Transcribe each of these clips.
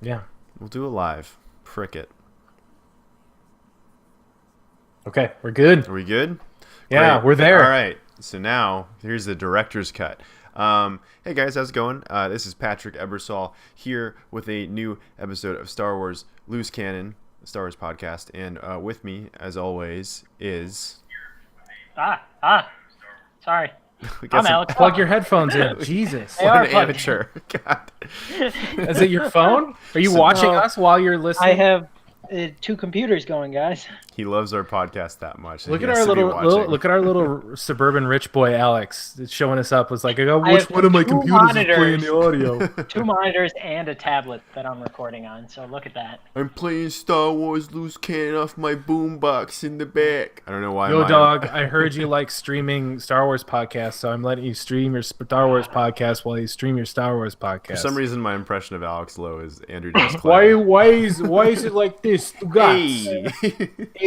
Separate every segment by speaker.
Speaker 1: Yeah.
Speaker 2: We'll do it live. Frick it.
Speaker 1: Okay, we're good.
Speaker 2: Are we good?
Speaker 1: Yeah,
Speaker 2: Great.
Speaker 1: we're
Speaker 2: All
Speaker 1: there.
Speaker 2: right. So now here's the director's cut. Hey guys, how's it going? This is Patrick Ebersol here with a new episode of Star Wars Loose Cannon, Star Wars podcast, and with me, as always, is
Speaker 3: Sorry.
Speaker 2: we got
Speaker 3: I'm
Speaker 2: some
Speaker 3: Alex.
Speaker 1: Plug your headphones in. Jesus.
Speaker 3: They
Speaker 2: what
Speaker 3: are
Speaker 2: an
Speaker 3: plugged.
Speaker 2: amateur. God.
Speaker 1: Is it your phone? Are you
Speaker 2: So-
Speaker 1: watching
Speaker 3: No.
Speaker 1: us while you're listening?
Speaker 3: I have two computers going, guys.
Speaker 2: He loves our podcast that much. and
Speaker 1: Look
Speaker 2: he
Speaker 1: at
Speaker 2: has
Speaker 1: our
Speaker 2: to be
Speaker 1: little
Speaker 2: watching.
Speaker 1: suburban rich boy Alex. It's showing us up. Was like, I go,
Speaker 3: I
Speaker 1: which
Speaker 3: have
Speaker 1: one of my
Speaker 3: two
Speaker 1: computers is playing the
Speaker 3: monitors.
Speaker 1: audio?
Speaker 3: 2 monitors and a tablet that I'm recording on. So look at that.
Speaker 2: I'm playing Star Wars Loose Cannon off my boombox in the back. I don't know why.
Speaker 1: Yo,
Speaker 2: mine-
Speaker 1: dog, I heard you like streaming Star Wars podcasts, so I'm letting you stream your Star Wars podcast while you stream your Star Wars podcast.
Speaker 2: For some reason, my impression of Alex Lowe is Andrew Dice
Speaker 1: Why
Speaker 2: Clay.
Speaker 1: why is it like this?
Speaker 2: Hey.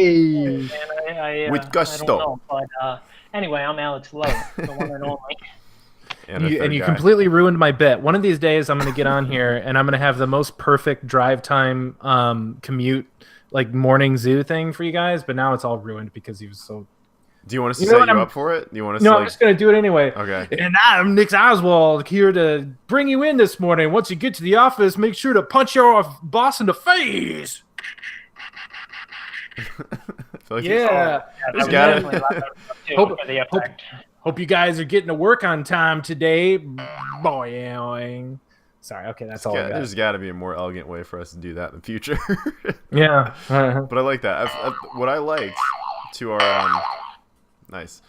Speaker 1: Hey.
Speaker 3: And I,
Speaker 2: With
Speaker 3: I
Speaker 2: gusto.
Speaker 3: don't know, but anyway, I'm Alex Lowe, the one and only.
Speaker 2: And, a
Speaker 1: You,
Speaker 2: third
Speaker 1: and you
Speaker 2: guy.
Speaker 1: completely ruined my bet. One of these days, I'm going to get on here and I'm going to have the most perfect drive time commute, like morning zoo thing for you guys. But now it's all ruined because he was so.
Speaker 2: Do you want us to
Speaker 1: You know
Speaker 2: set
Speaker 1: what,
Speaker 2: you
Speaker 1: I'm-
Speaker 2: up for it? Do you want us
Speaker 1: No,
Speaker 2: to
Speaker 1: I'm just going to do it anyway.
Speaker 2: Okay.
Speaker 1: And I'm Nick Oswald here to bring you in this morning. Once you get to the office, make sure to punch your boss in the face.
Speaker 2: I feel like
Speaker 1: Yeah.
Speaker 2: There's
Speaker 3: I
Speaker 2: gotta-
Speaker 3: was definitely loud too
Speaker 1: Hope-
Speaker 3: for the effect.
Speaker 1: Hope you guys are getting to work on time today. Boing. Sorry. Okay, that's all I got.
Speaker 2: There's got to be a more elegant way for us to do that in the future.
Speaker 1: Yeah.
Speaker 2: But I like that. What I liked to our nice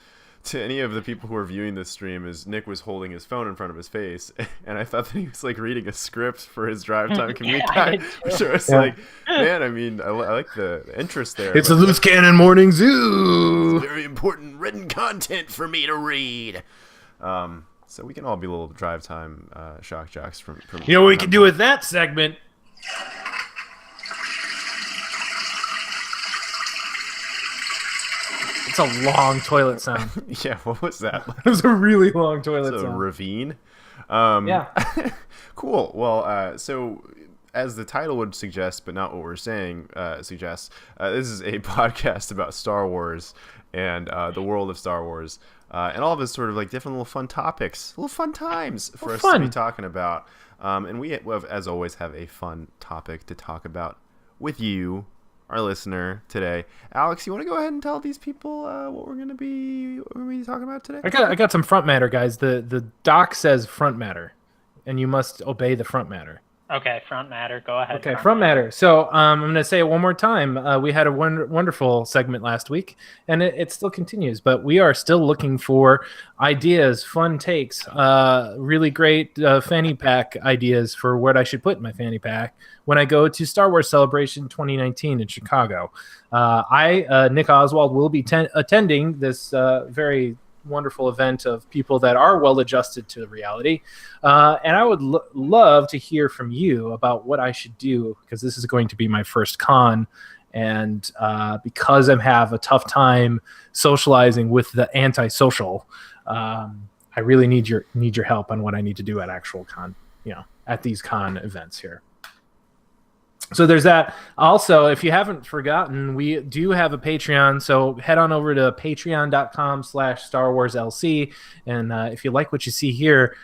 Speaker 2: to any of the people who are viewing this stream is Nick was holding his phone in front of his face, and I thought that he was like reading a script for his drive time commute
Speaker 3: Yeah, I
Speaker 2: guide.
Speaker 3: did too.
Speaker 2: Which was
Speaker 1: Yeah.
Speaker 2: like, man, I mean, I like the interest there.
Speaker 1: It's a
Speaker 2: but
Speaker 1: loose cannon morning zoo.
Speaker 2: very important written content for me to read. So we can all be little drive time shock jocks from
Speaker 1: You know what we can do with that segment? It's a long toilet sound.
Speaker 2: Yeah, what was that?
Speaker 1: It was a really long toilet
Speaker 2: It's a
Speaker 1: sound.
Speaker 2: ravine.
Speaker 1: Yeah.
Speaker 2: Cool. Well, so as the title would suggest, but not what we're saying suggests, this is a podcast about Star Wars and the world of Star Wars, and all of us sort of like different little fun topics, little fun times for us to be talking about. And we, as always, have a fun topic to talk about with you, our listener, today. Alex, you want to go ahead and tell these people what we're going to be talking about today?
Speaker 1: I got some front matter, guys. The doc says front matter, and you must obey the front matter.
Speaker 3: Okay, front matter. Go ahead.
Speaker 1: Okay, front matter. So I'm going to say it one more time. We had a wonderful segment last week, and it still continues. But we are still looking for ideas, fun takes, really great fanny pack ideas for what I should put in my fanny pack when I go to Star Wars Celebration 2019 in Chicago. Nick Oswald, will be attending this very wonderful event of people that are well adjusted to reality, and I would love to hear from you about what I should do, because this is going to be my first con, and because I have a tough time socializing with the antisocial, I really need your help on what I need to do at actual con, at these con events here. So there's that. Also, if you haven't forgotten, we do have a Patreon. So head on over to patreon.com/StarWarsLC. And if you like what you see here,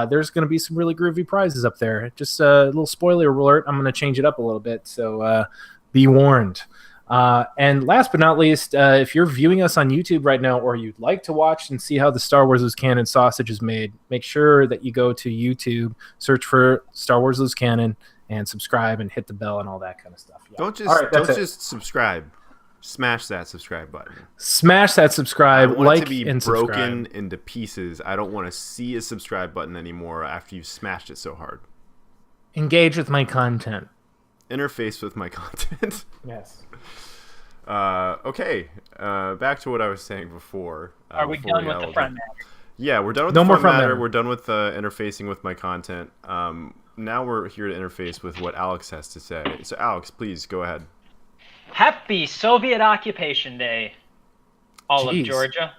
Speaker 1: there's going to be some really groovy prizes up there. Just a little spoiler alert. I'm going to change it up a little bit. So be warned. And last but not least, if you're viewing us on YouTube right now, or you'd like to watch and see how the Star Wars Loose Cannon sausage is made, make sure that you go to YouTube, search for Star Wars Loose Cannon, and subscribe and hit the bell and all that kind of stuff. Yeah.
Speaker 2: Don't just
Speaker 1: All right, that's it.
Speaker 2: just subscribe. Smash that subscribe button.
Speaker 1: Smash that subscribe,
Speaker 2: I want
Speaker 1: like
Speaker 2: it to be
Speaker 1: and
Speaker 2: broken
Speaker 1: subscribe.
Speaker 2: into pieces. I don't want to see a subscribe button anymore after you've smashed it so hard.
Speaker 1: Engage with my content.
Speaker 2: Interface with my content.
Speaker 1: Yes.
Speaker 2: Okay. Back to what I was saying before.
Speaker 3: Are we
Speaker 2: before
Speaker 3: done with the
Speaker 2: yelled.
Speaker 3: front matter?
Speaker 2: Yeah, we're done with
Speaker 1: No
Speaker 2: the
Speaker 1: more
Speaker 2: front
Speaker 1: front
Speaker 2: matter.
Speaker 1: matter.
Speaker 2: We're done with interfacing with my content. Now we're here to interface with what Alex has to say. So, Alex, please go ahead.
Speaker 3: Happy Soviet Occupation Day, all
Speaker 1: Jeez.
Speaker 3: of Georgia.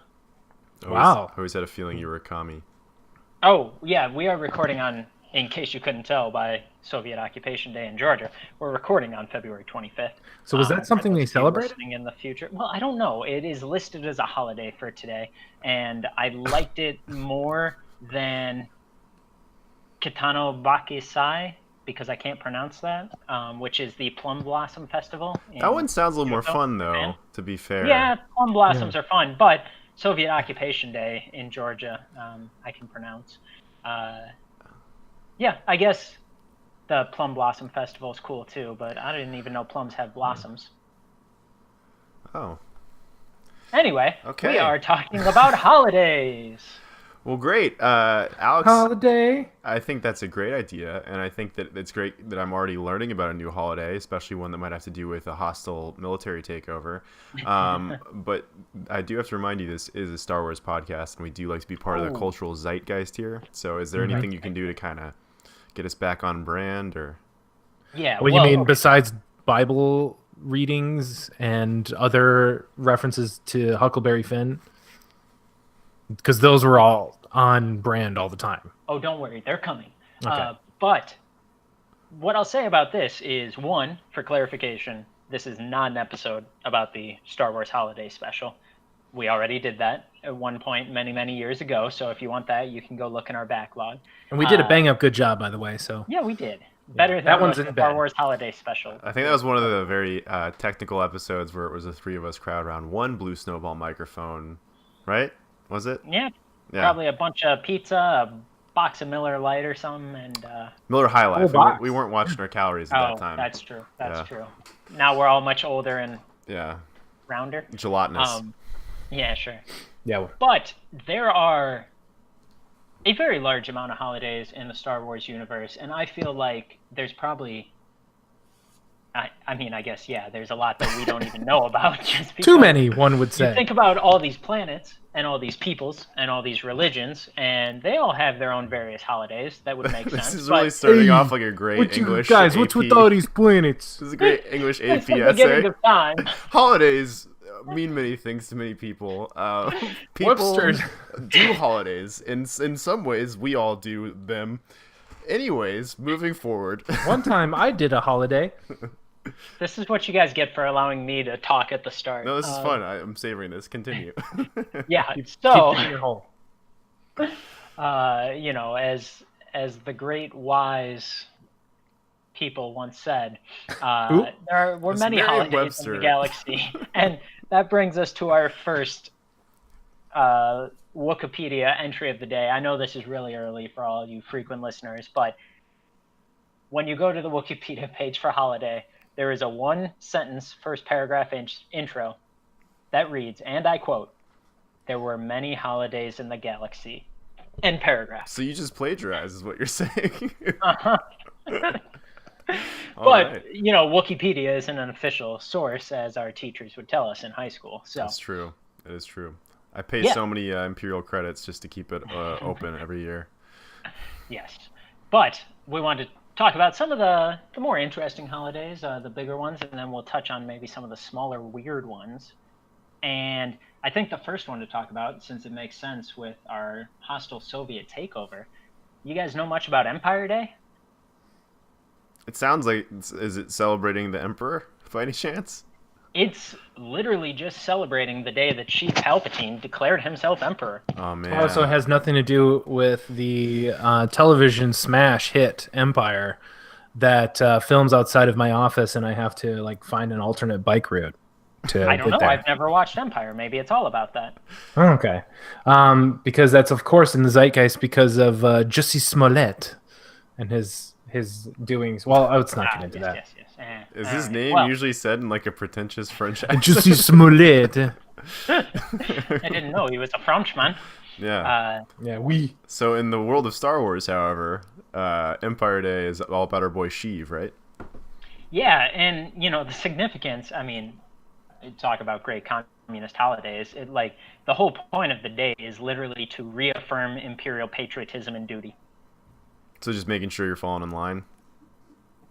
Speaker 1: Wow.
Speaker 2: I always had a feeling you were a commie.
Speaker 3: Oh, yeah, we are recording on in case you couldn't tell by Soviet Occupation Day in Georgia, we're recording on February 25th.
Speaker 1: So was that something they celebrated?
Speaker 3: Listening in the future? Well, I don't know. It is listed as a holiday for today, and I liked it more than Kitano Bakisai, because I can't pronounce that, which is the Plum Blossom Festival.
Speaker 2: That one sounds a little more
Speaker 3: Kyoto,
Speaker 2: fun, though,
Speaker 3: Japan.
Speaker 2: to be fair.
Speaker 3: Yeah, plum blossoms are fun, but Soviet Occupation Day in Georgia, I can pronounce. Yeah, I guess the Plum Blossom Festival is cool too, but I didn't even know plums have blossoms.
Speaker 2: Oh.
Speaker 3: Anyway,
Speaker 2: Okay.
Speaker 3: we are talking about holidays.
Speaker 2: Well, great. Alex,
Speaker 1: Holiday.
Speaker 2: I think that's a great idea, and I think that it's great that I'm already learning about a new holiday, especially one that might have to do with a hostile military takeover. But I do have to remind you, this is a Star Wars podcast, and we do like to be part of the cultural zeitgeist here. So is there anything you can do to kind of get us back on brand? Or
Speaker 3: Yeah.
Speaker 1: What do you mean besides Bible readings and other references to Huckleberry Finn? Because those were all on brand all the time.
Speaker 3: Oh, don't worry, they're coming.
Speaker 1: Okay.
Speaker 3: But what I'll say about this is, one, for clarification, this is not an episode about the Star Wars Holiday Special. We already did that at one point many, many years ago. So if you want that, you can go look in our backlog.
Speaker 1: And we did a bang-up good job, by the way. So
Speaker 3: yeah, we did. Better than
Speaker 1: that one's
Speaker 3: the
Speaker 1: in
Speaker 3: Star
Speaker 1: bed.
Speaker 3: Wars Holiday Special.
Speaker 2: I think that was one of the very technical episodes where it was the three of us crowd around one blue snowball microphone, right? Was it?
Speaker 3: Yeah. Probably a bunch of pizza, a box of Miller Lite or something, and
Speaker 2: Miller High Life.
Speaker 1: box.
Speaker 2: We weren't watching our calories at that time.
Speaker 3: That's true. That's true. Now we're all much older and
Speaker 2: Yeah.
Speaker 3: rounder.
Speaker 2: Gelatinous.
Speaker 3: Yeah, sure.
Speaker 1: yeah,
Speaker 3: But there are a very large amount of holidays in the Star Wars universe, and I feel like there's probably, I mean, I guess, yeah, there's a lot that we don't even know about. Just because
Speaker 1: too many, one would
Speaker 3: you
Speaker 1: say.
Speaker 3: think about all these planets and all these peoples and all these religions, and they all have their own various holidays. That would make sense.
Speaker 2: This is really starting off like a great English
Speaker 1: guys,
Speaker 2: AP.
Speaker 1: what's with all these planets?
Speaker 2: This is a great English
Speaker 3: It's
Speaker 2: AP
Speaker 3: the beginning
Speaker 2: essay.
Speaker 3: of time.
Speaker 2: Holidays mean many things to many people. People
Speaker 1: Webster's.
Speaker 2: do holidays. In some ways, we all do them. Anyways, moving forward.
Speaker 1: One time I did a holiday.
Speaker 3: This is what you guys get for allowing me to talk at the start.
Speaker 2: No, this is fun. I'm savoring this. Continue.
Speaker 3: Yeah,
Speaker 1: Keep
Speaker 3: so
Speaker 1: it in your hole.
Speaker 3: you know, as the great wise people once said, there were
Speaker 2: It's
Speaker 3: many holidays in
Speaker 2: Merriam-Webster.
Speaker 3: the galaxy, and that brings us to our first Wikipedia entry of the day. I know this is really early for all you frequent listeners, but when you go to the Wikipedia page for holiday, there is a one-sentence first paragraph intro that reads, and I quote, "There were many holidays in the galaxy." End paragraph.
Speaker 2: So you just plagiarize, is what you're saying.
Speaker 3: Uh-huh.
Speaker 2: All
Speaker 3: But,
Speaker 2: right.
Speaker 3: you know, Wikipedia isn't an official source, as our teachers would tell us in high school. So
Speaker 2: That's true. It is true. I pay
Speaker 3: Yeah.
Speaker 2: so many Imperial credits just to keep it open every year.
Speaker 3: yes. But we wanted to talk about some of the more interesting holidays, the bigger ones, and then we'll touch on maybe some of the smaller, weird ones. And I think the first one to talk about, since it makes sense with our hostile Soviet takeover, you guys know much about Empire Day?
Speaker 2: It sounds like, is it celebrating the Emperor by any chance?
Speaker 3: It's literally just celebrating the day that Chief Palpatine declared himself emperor.
Speaker 2: Oh, man.
Speaker 1: Also has nothing to do with the television smash hit Empire that films outside of my office, and I have to like find an alternate bike route to
Speaker 3: I don't
Speaker 1: get
Speaker 3: know.
Speaker 1: there.
Speaker 3: I've never watched Empire. Maybe it's all about that.
Speaker 1: Oh, okay. Because that's of course in the zeitgeist because of Jussie Smollett and his doings. Well, let's not get into that.
Speaker 3: Yes.
Speaker 2: Is
Speaker 3: All
Speaker 2: his
Speaker 3: right.
Speaker 2: name
Speaker 3: Well,
Speaker 2: usually said in like a pretentious French accent?
Speaker 1: Jussie Smollett.
Speaker 3: I didn't know he was a Frenchman.
Speaker 2: Yeah.
Speaker 1: Yeah, we.
Speaker 2: So in the world of Star Wars, however, Empire Day is all about our boy Sheev, right?
Speaker 3: Yeah, and you know the significance. I mean, talk about great communist holidays. It like the whole point of the day is literally to reaffirm imperial patriotism and duty.
Speaker 2: So just making sure you're falling in line.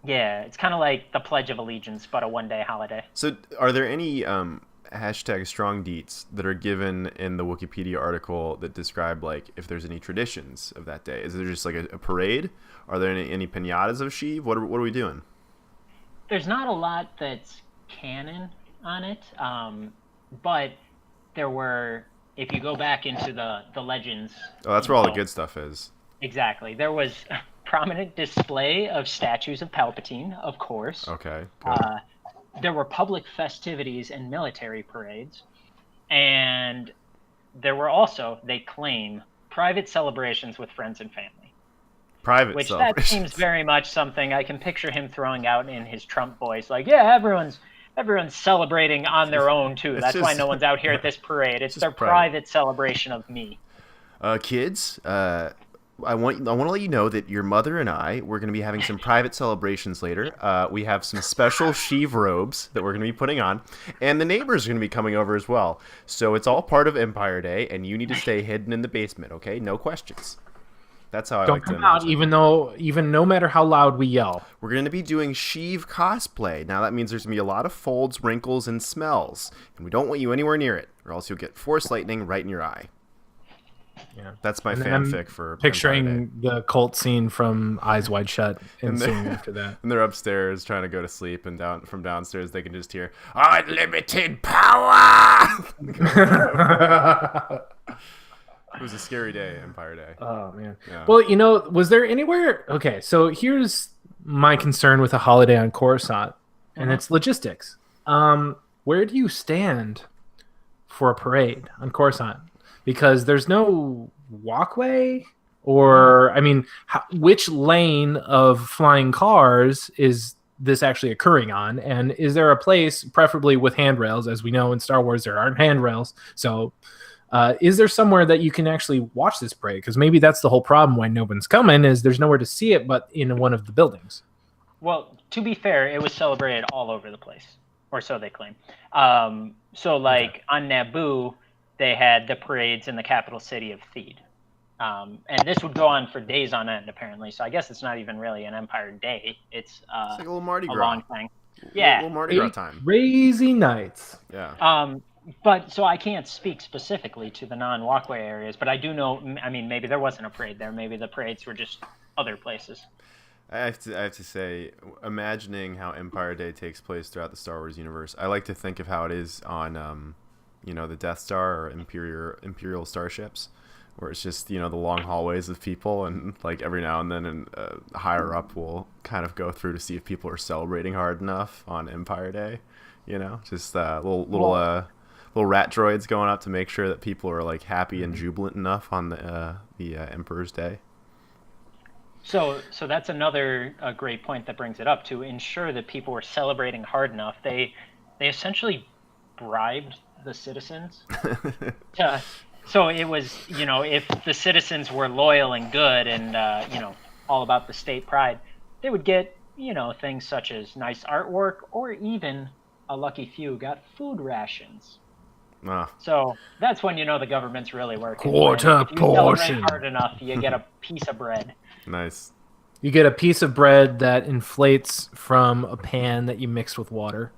Speaker 3: Yeah, it's kind of like the Pledge of Allegiance, but a one-day holiday.
Speaker 2: So are there any hashtag strong deets that are given in the Wikipedia article that describe like if there's any traditions of that day? Is there just like a parade? Are there any pinatas of Sheev? What are we doing?
Speaker 3: There's not a lot that's canon on it, but there were. If you go back into the legends,
Speaker 2: Oh, that's where all the good stuff is.
Speaker 3: Exactly. There was a prominent display of statues of Palpatine, of course.
Speaker 2: Okay. Good.
Speaker 3: There were public festivities and military parades. And there were also, they claim, private celebrations with friends and family.
Speaker 2: Private
Speaker 3: Which
Speaker 2: celebrations.
Speaker 3: that seems very much something I can picture him throwing out in his Trump voice. Like, yeah, everyone's celebrating on their own, too. That's why no one's out here at this parade. It's their private celebration of me.
Speaker 2: Kids, I want to let you know that your mother and we're going to be having some private celebrations later. We have some special Sheev robes that we're going to be putting on, and the neighbors are going to be coming over as well. So it's all part of Empire Day, and you need to stay hidden in the basement, okay? No questions. That's how I like to imagine.
Speaker 1: Don't come out, even no matter how loud we yell.
Speaker 2: We're going to be doing Sheev cosplay. Now that means there's going to be a lot of folds, wrinkles, and smells, and we don't want you anywhere near it, or else you'll get Force lightning right in your eye.
Speaker 1: Yeah,
Speaker 2: that's my fanfic for
Speaker 1: picturing the cult scene from Eyes Wide Shut ensuing after that.
Speaker 2: And they're upstairs trying to go to sleep, and from downstairs they can just hear unlimited power. It was a scary day, Empire Day.
Speaker 1: Oh man. Yeah. Well, was there anywhere? Okay, so here's my concern with a holiday on Coruscant, and it's logistics. Where do you stand for a parade on Coruscant? Because there's no walkway, or which lane of flying cars is this actually occurring on? And is there a place, preferably with handrails? As we know in Star Wars, there aren't handrails. So is there somewhere that you can actually watch this parade? Because maybe that's the whole problem why no one's coming, is there's nowhere to see it but in one of the buildings. Well,
Speaker 3: to be fair, it was celebrated all over the place, or so they claim. On Naboo, they had the parades in the capital city of Theed. And this would go on for days on end, apparently. So I guess it's not even really an Empire Day. It's
Speaker 2: like a little Mardi Gras.
Speaker 3: A long thing. Yeah.
Speaker 2: A little Mardi Gras time.
Speaker 1: Crazy nights.
Speaker 2: Yeah.
Speaker 3: But so I can't speak specifically to the non-walkway areas, but I do know, maybe there wasn't a parade there. Maybe the parades were just other places.
Speaker 2: I have to say, imagining how Empire Day takes place throughout the Star Wars universe, I like to think of how it is on, the Death Star or Imperial starships, where it's just, the long hallways of people, and like every now and then higher up will kind of go through to see if people are celebrating hard enough on Empire Day, just little rat droids going up to make sure that people are like happy and jubilant enough on the Emperor's Day.
Speaker 3: So that's another great point that brings it up. To ensure that people were celebrating hard enough, they essentially bribed the citizens. So it was, if the citizens were loyal and good and, all about the state pride, they would get, things such as nice artwork, or even a lucky few got food rations. So that's when the government's really working.
Speaker 1: Quarter portion. If you
Speaker 3: celebrate hard enough, you get a piece of bread.
Speaker 2: Nice.
Speaker 1: You get a piece of bread that inflates from a pan that you mixed with water.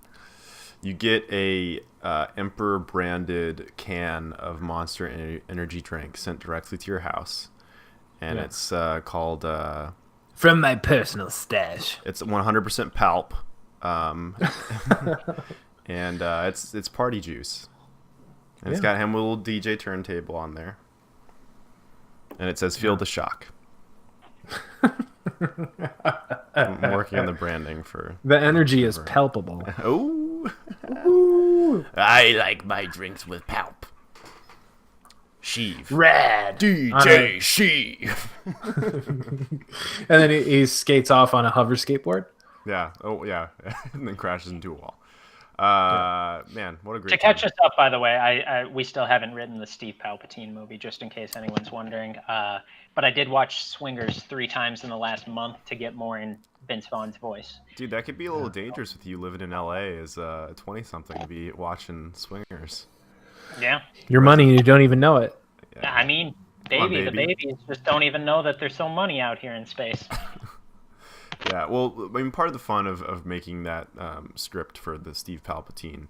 Speaker 2: You get a Emperor-branded can of Monster Energy drink sent directly to your house, and it's called...
Speaker 1: From my personal stash.
Speaker 2: It's 100% Palp, and it's party juice. And it's got him with a little DJ turntable on there, and it says "Feel the shock." I'm working on the branding for...
Speaker 1: The energy is palpable.
Speaker 2: Oh.
Speaker 1: Ooh.
Speaker 2: I like my drinks with Palp. Sheev.
Speaker 1: Rad.
Speaker 2: DJ Sheev.
Speaker 1: And then he skates off on a hover skateboard.
Speaker 2: Yeah. Oh, yeah. And then crashes into a wall. Man, what a great
Speaker 3: To catch us up, by the way, we still haven't written the Steve Palpatine movie, just in case anyone's wondering. But I did watch Swingers 3 times in the last month to get more in Vince Vaughn's voice.
Speaker 2: Dude, that could be a little dangerous with you living in LA as a 20-something to be watching Swingers.
Speaker 3: Yeah.
Speaker 1: Your money, you don't even know it.
Speaker 3: Yeah. The babies just don't even know that there's so money out here in space.
Speaker 2: Yeah, well, I mean, part of the fun of making that script for the Steve Palpatine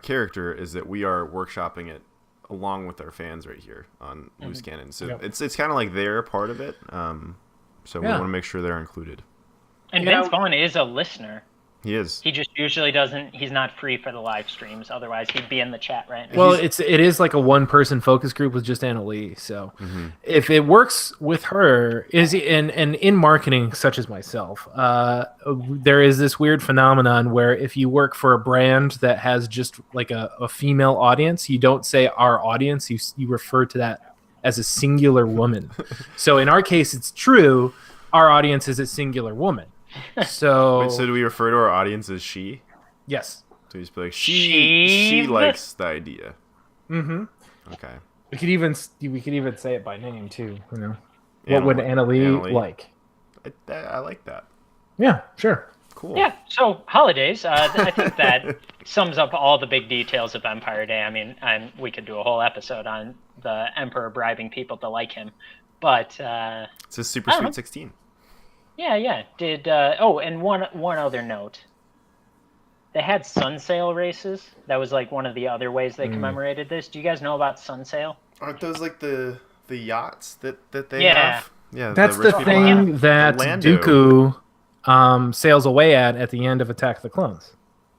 Speaker 2: character is that we are workshopping it along with our fans right here on Loose Cannon. So
Speaker 1: Yep.
Speaker 2: it's kind of like they're part of it. So we
Speaker 1: Yeah.
Speaker 2: want to make sure they're included.
Speaker 3: And
Speaker 1: Yeah.
Speaker 3: Vince Vaughn is a listener.
Speaker 2: He is.
Speaker 3: He just usually doesn't. He's not free for the live streams. Otherwise, he'd be in the chat right now.
Speaker 1: Well, it is like a one-person focus group with just Anna Lee. So if it works with her, and in marketing such as myself, there is this weird phenomenon where if you work for a brand that has just like a female audience, you don't say our audience. You refer to that as a singular woman. So in our case, it's true. Our audience is a singular woman. So,
Speaker 2: Wait, so do we refer to our audience as she?
Speaker 1: yes.
Speaker 2: So you just be like, she likes the idea.
Speaker 1: Mm-hmm.
Speaker 2: Okay.
Speaker 1: We could even say it by name too. You know,
Speaker 2: Anna
Speaker 1: what would
Speaker 2: Lee-
Speaker 1: Anna Lee
Speaker 2: Anna Lee.
Speaker 1: like?
Speaker 2: I like that.
Speaker 1: Yeah, sure.
Speaker 2: Cool.
Speaker 3: Yeah, so holidays. I think that sums up all the big details of Empire Day. I mean, and we could do a whole episode on the Emperor bribing people to like him. But
Speaker 2: It's a Super
Speaker 3: I don't know.
Speaker 2: Sweet 16.
Speaker 3: yeah. And one other note. They had sun sail races. That was like one of the other ways they commemorated this. Do you guys know about sun sail?
Speaker 2: Aren't those like the yachts that they
Speaker 3: Yeah.
Speaker 2: have? Yeah.
Speaker 1: That's
Speaker 2: rich
Speaker 1: the
Speaker 2: people
Speaker 1: thing
Speaker 2: have.
Speaker 1: that
Speaker 2: Lando.
Speaker 1: Dooku sails away at the end of Attack of the Clones.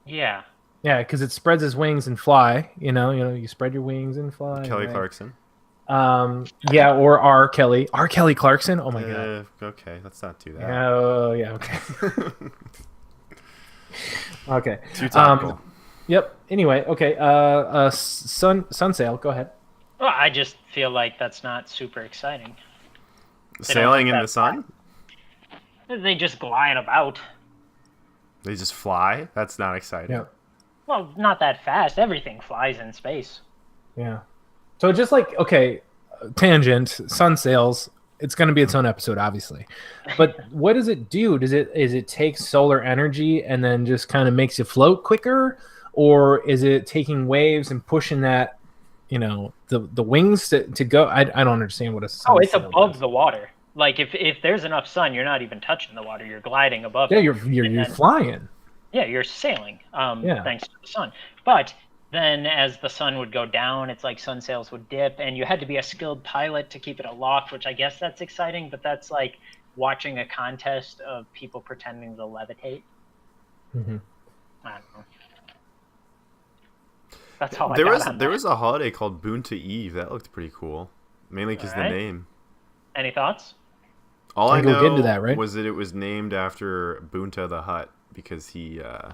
Speaker 3: Yeah.
Speaker 1: Yeah, because it spreads his wings and fly. You know, you spread your wings and fly.
Speaker 2: Kelly
Speaker 1: right?
Speaker 2: Clarkson.
Speaker 1: Yeah, or R. Kelly Clarkson. Oh my god.
Speaker 2: Okay, let's not do that.
Speaker 1: Oh yeah. Okay. Okay.
Speaker 2: Too topical.
Speaker 1: Yep. Anyway. Okay. Sun sail. Go ahead.
Speaker 3: Well, I just feel like that's not super exciting.
Speaker 2: Sailing in
Speaker 3: that
Speaker 2: the sun?
Speaker 3: They just glide about.
Speaker 2: They just fly? That's not exciting.
Speaker 1: Yeah.
Speaker 3: Well, not that fast. Everything flies in space.
Speaker 1: Yeah. So just like, okay, tangent, sun sails, it's going to be its own episode, obviously. But what does it do? Is it take solar energy and then just kind of makes you float quicker? Or is it taking waves and pushing that, the wings to go? I don't understand what a sun
Speaker 3: Oh, it's
Speaker 1: sail
Speaker 3: above
Speaker 1: does.
Speaker 3: the water. Like if there's enough sun, you're not even touching the water. You're gliding above
Speaker 1: Yeah,
Speaker 3: it.
Speaker 1: you're flying.
Speaker 3: Yeah, you're sailing.
Speaker 1: Yeah.
Speaker 3: Thanks to the sun. But then as the sun would go down, it's like sun sails would dip, and you had to be a skilled pilot to keep it aloft, which I guess that's exciting, but that's like watching a contest of people pretending to levitate.
Speaker 1: Mm-hmm.
Speaker 3: I don't know. That's all
Speaker 2: There
Speaker 3: I got
Speaker 2: was
Speaker 3: on
Speaker 2: there
Speaker 3: that.
Speaker 2: was a holiday called Boonta Eve that looked pretty cool, mainly because the
Speaker 3: Alright.
Speaker 2: name.
Speaker 3: Any thoughts?
Speaker 2: All I
Speaker 1: Think we'll
Speaker 2: know
Speaker 1: get into that, right?
Speaker 2: was that it was named after Boonta the Hutt because he, I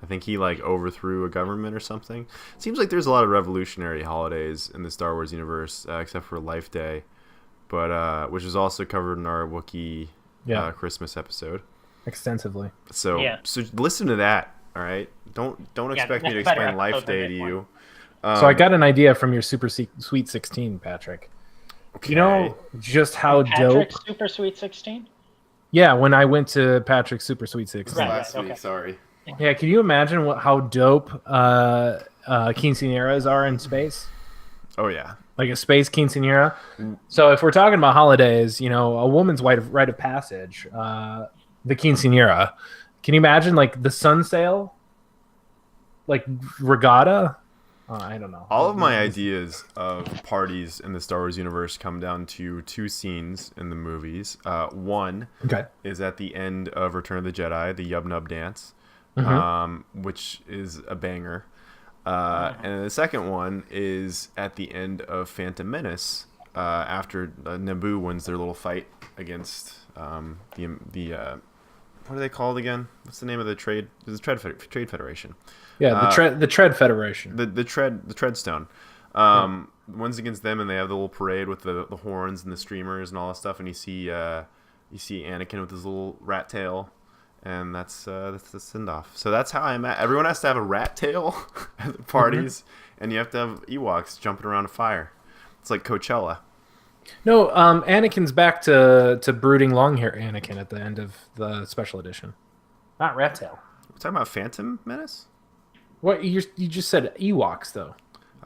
Speaker 2: think he like overthrew a government or something. It seems like there's a lot of revolutionary holidays in the Star Wars universe, except for Life Day, but which is also covered in our Wookiee Christmas episode.
Speaker 1: Extensively.
Speaker 2: So
Speaker 3: Yeah.
Speaker 2: so listen to that. All right, don't expect me to
Speaker 3: that's a better
Speaker 2: explain Life
Speaker 3: episode than
Speaker 2: Day to
Speaker 3: this
Speaker 2: you.
Speaker 1: So I got an idea from your Super Sweet 16, Patrick.
Speaker 2: Okay.
Speaker 1: You know just how
Speaker 3: Patrick
Speaker 1: dope?
Speaker 3: Super Sweet 16?
Speaker 1: Yeah, when I went to Patrick's Super Sweet 16.
Speaker 3: Right.
Speaker 2: last
Speaker 3: okay.
Speaker 2: week. Sorry.
Speaker 1: Yeah, can you imagine how dope quinceañeras are in space?
Speaker 2: Oh yeah.
Speaker 1: Like a space quinceañera. So if we're talking about holidays, a woman's rite of passage, the quinceañera. Can you imagine like the sun sail? Like regatta? I don't know.
Speaker 2: All of my ideas of parties in the Star Wars universe come down to two scenes in the movies. One
Speaker 1: Okay.
Speaker 2: is at the end of Return of the Jedi, the Yub Nub dance, which is a banger. And the second one is at the end of Phantom Menace, after Naboo wins their little fight against the what are they called again? What's the name of the trade? The Trade Federation.
Speaker 1: Yeah, the Tread Federation.
Speaker 2: The Treadstone. One's against them, and they have the little parade with the horns and the streamers and all that stuff. And you see Anakin with his little rat tail, and that's the send off. So that's how I'm at. Everyone has to have a rat tail at the parties, and you have to have Ewoks jumping around a fire. It's like Coachella.
Speaker 1: No, Anakin's back to brooding long hair Anakin at the end of the special edition. Not Rat Tail.
Speaker 2: We're talking about Phantom Menace.
Speaker 1: What you just said Ewoks though.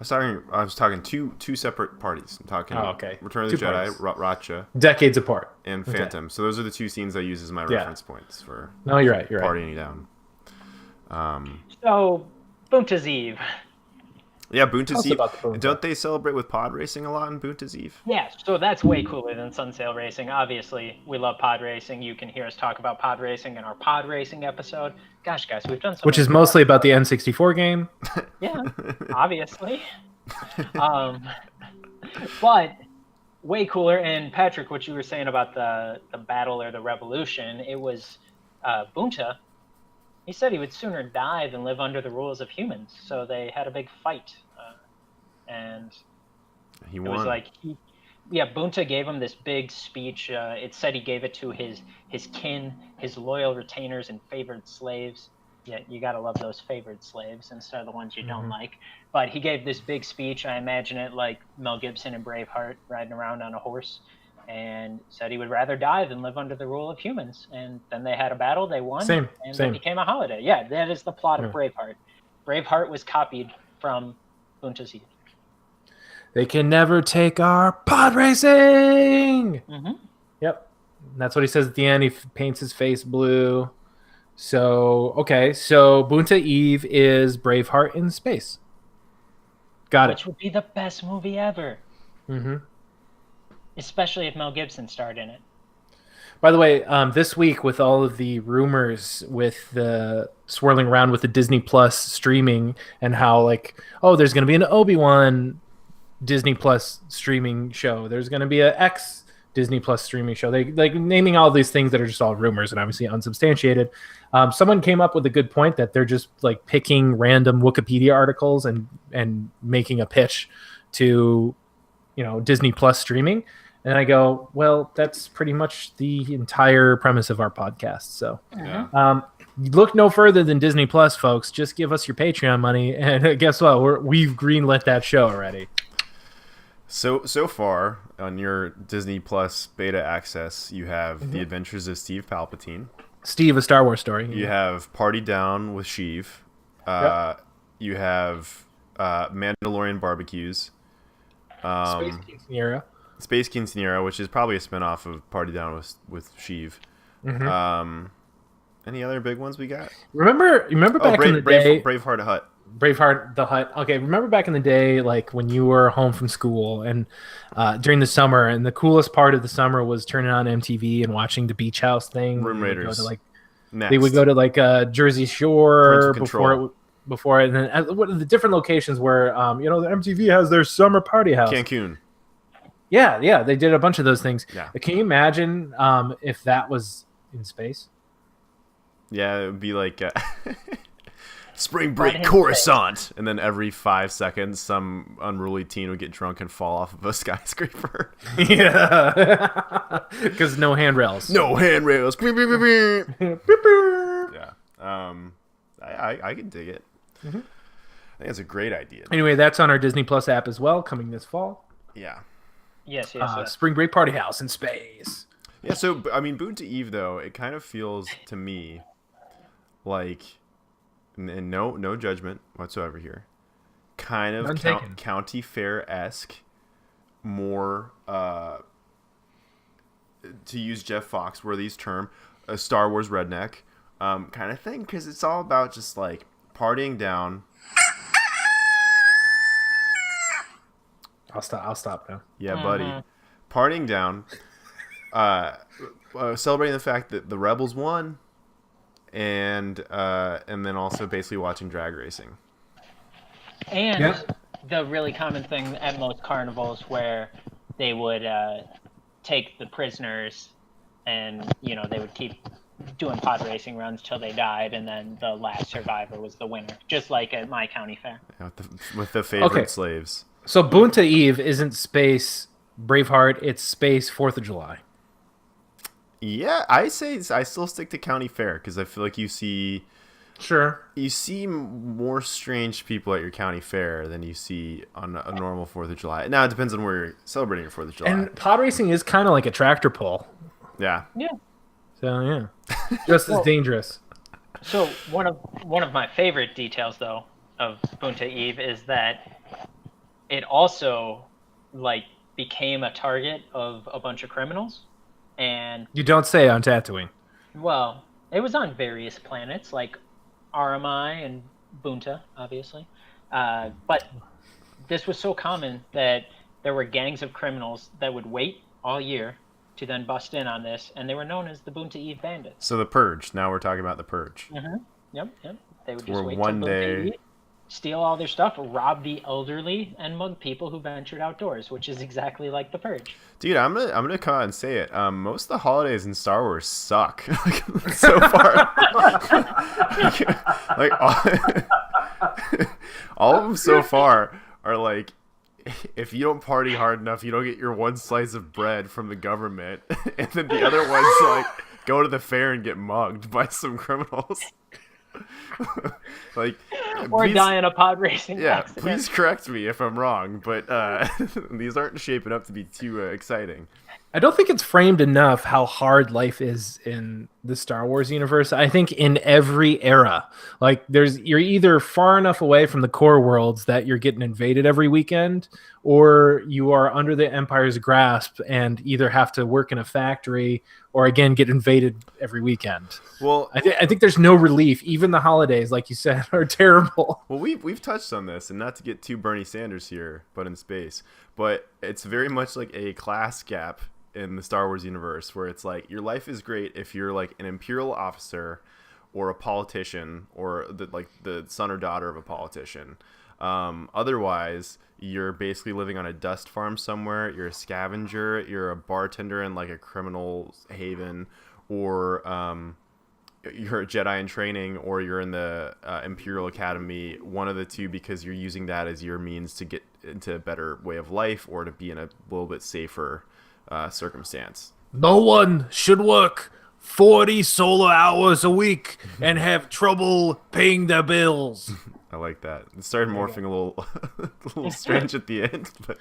Speaker 2: I was talking two separate parties. I'm talking
Speaker 1: okay.
Speaker 2: Return of the
Speaker 1: Two
Speaker 2: Jedi,
Speaker 1: parties.
Speaker 2: Racha,
Speaker 1: Decades apart.
Speaker 2: and
Speaker 1: Okay.
Speaker 2: Phantom. So those are the two scenes I use as my reference points for
Speaker 1: No, you're right. You're right.
Speaker 2: partying down.
Speaker 3: So, Boonta's Eve.
Speaker 2: Yeah,
Speaker 1: Tell
Speaker 2: Boonta's
Speaker 1: us
Speaker 2: Eve.
Speaker 1: about the Boonta.
Speaker 2: Don't they celebrate with pod racing a lot in Boonta's Eve?
Speaker 3: Yeah, so that's way cooler than Sunsail Racing. Obviously, we love pod racing. You can hear us talk about pod racing in our pod racing episode. Gosh, guys, we've done so
Speaker 1: Which
Speaker 3: many
Speaker 1: is mostly about the N64 game.
Speaker 3: Yeah, obviously. But way cooler. And Patrick, what you were saying about the battle or the revolution, it was Boonta. He said he would sooner die than live under the rules of humans. So they had a big fight. And
Speaker 2: He
Speaker 3: it
Speaker 2: won.
Speaker 3: was like, Boonta gave him this big speech. It said he gave it to his kin, his loyal retainers and favored slaves. Yeah, you gotta love those favored slaves instead of the ones you don't like. But he gave this big speech. I imagine it like Mel Gibson in Braveheart riding around on a horse, and said he would rather die than live under the rule of humans. And then they had a battle, they won, and it became a holiday. Yeah, that is the plot of Braveheart. Braveheart was copied from Boonta's Eve.
Speaker 1: They can never take our pod racing.
Speaker 3: Mm-hmm.
Speaker 1: Yep, that's what he says at the end. He paints his face blue. So so Boonta Eve is Braveheart in space. Got it.
Speaker 3: Which would be the best movie ever.
Speaker 1: Mm-hmm.
Speaker 3: Especially if Mel Gibson starred in it.
Speaker 1: By the way, this week with all of the rumors with the swirling around with the Disney Plus streaming and how there's going to be an Obi-Wan Disney Plus streaming show. There's going to be a X Disney Plus streaming show. They naming all these things that are just all rumors and obviously unsubstantiated. Someone came up with a good point that they're just picking random Wikipedia articles and making a pitch to, Disney Plus streaming. And I go, well, that's pretty much the entire premise of our podcast. So look no further than Disney Plus, folks. Just give us your Patreon money, and guess what? We've greenlit that show already.
Speaker 2: So far on your Disney Plus beta access, you have The Adventures of Steve Palpatine.
Speaker 1: Steve, a Star Wars story.
Speaker 2: You have Party Down with Sheev. You have Mandalorian Barbecues.
Speaker 1: Space Quinceañera.
Speaker 2: Space Quinceañera, which is probably a spinoff of Party Down with Sheev. Any other big ones we got?
Speaker 1: Remember back in the day,
Speaker 2: Braveheart Hut.
Speaker 1: Braveheart the Hut. Okay, remember back in the day, when you were home from school and during the summer, and the coolest part of the summer was turning on MTV and watching the Beach House thing.
Speaker 2: Room Raiders.
Speaker 1: They would go to Jersey Shore before, and then the different locations where the MTV has their summer party house.
Speaker 2: Cancun.
Speaker 1: Yeah, they did a bunch of those things.
Speaker 2: Yeah.
Speaker 1: Can you imagine if that was in space?
Speaker 2: Yeah, it would be like Spring Break Coruscant, and then every 5 seconds, some unruly teen would get drunk and fall off of a skyscraper.
Speaker 1: Yeah, because no handrails.
Speaker 2: No handrails. Yeah, I can dig it. I think it's a great idea.
Speaker 1: Anyway, that's on our Disney Plus app as well, coming this fall.
Speaker 2: Yeah.
Speaker 3: Yes.
Speaker 1: Spring Break Party House in space.
Speaker 2: Yeah, so, I mean, Boonta Eve, though, it kind of feels to me like, and no judgment whatsoever here, kind of county fair-esque, more, to use Jeff Foxworthy's term, a Star Wars redneck kind of thing, because it's all about just, partying down.
Speaker 1: I'll stop now.
Speaker 2: Yeah, buddy. Partying down, celebrating the fact that the Rebels won, and then also basically watching drag racing.
Speaker 3: And the really common thing at most carnivals where they would take the prisoners and, they would keep doing pod racing runs till they died, and then the last survivor was the winner, just like at my county fair.
Speaker 2: Yeah, with the favorite slaves.
Speaker 1: So Boonta Eve isn't space Braveheart, it's space 4th of July.
Speaker 2: Yeah, I still stick to county fair, because I feel like you see more strange people at your county fair than you see on a normal 4th of July. Now, it depends on where you're celebrating your 4th of July.
Speaker 1: And pod racing is kind of like a tractor pull.
Speaker 2: Yeah.
Speaker 3: Yeah.
Speaker 1: So, yeah. Just as dangerous.
Speaker 3: So one of my favorite details, though, of Boonta Eve is that it also like became a target of a bunch of criminals, and
Speaker 1: You don't say on Tatooine.
Speaker 3: well, it was on various planets like RMI and Bunta, obviously. But this was so common that there were gangs of criminals that would wait all year to then bust in on this, and they were known as the Bunta Eve Bandits.
Speaker 2: So the Purge. Now we're talking about the Purge.
Speaker 3: Yep. They would just
Speaker 2: Where
Speaker 3: wait
Speaker 2: one
Speaker 3: till
Speaker 2: day-
Speaker 3: Bunta Eve, steal all their stuff, rob the elderly, and mug people who ventured outdoors, which is exactly like the Purge.
Speaker 2: Dude, I'm gonna come out and say it. Most of the holidays in Star Wars suck. So far, like all of them so far are like, if you don't party hard enough, you don't get your one slice of bread from the government, and then the other ones like go to the fair and get mugged by some criminals. Like,
Speaker 3: Or
Speaker 2: please-
Speaker 3: die in a pod racing
Speaker 2: Yeah,
Speaker 3: accident.
Speaker 2: please correct me if I'm wrong, but these aren't shaping up to be too exciting.
Speaker 1: I don't think it's framed enough how hard life is in the Star Wars universe. I think in every era, like you're either far enough away from the core worlds that you're getting invaded every weekend, or you are under the Empire's grasp and either have to work in a factory or again get invaded every weekend.
Speaker 2: Well,
Speaker 1: I think there's no relief. Even the holidays, like you said, are terrible.
Speaker 2: Well, we've touched on this, and not to get too Bernie Sanders here, but in space. But it's very much like a class gap in the Star Wars universe, where it's like your life is great if you're like an Imperial officer, or a politician, or the son or daughter of a politician. Otherwise, you're basically living on a dust farm somewhere. You're a scavenger. You're a bartender in like a criminal haven, or you're a Jedi in training, or you're in the Imperial Academy, one of the two, because you're using that as your means to get into a better way of life or to be in a little bit safer circumstance.
Speaker 1: No one should work 40 solar hours a week and have trouble paying their bills.
Speaker 2: I like that. It started morphing a little, a little strange at the end, but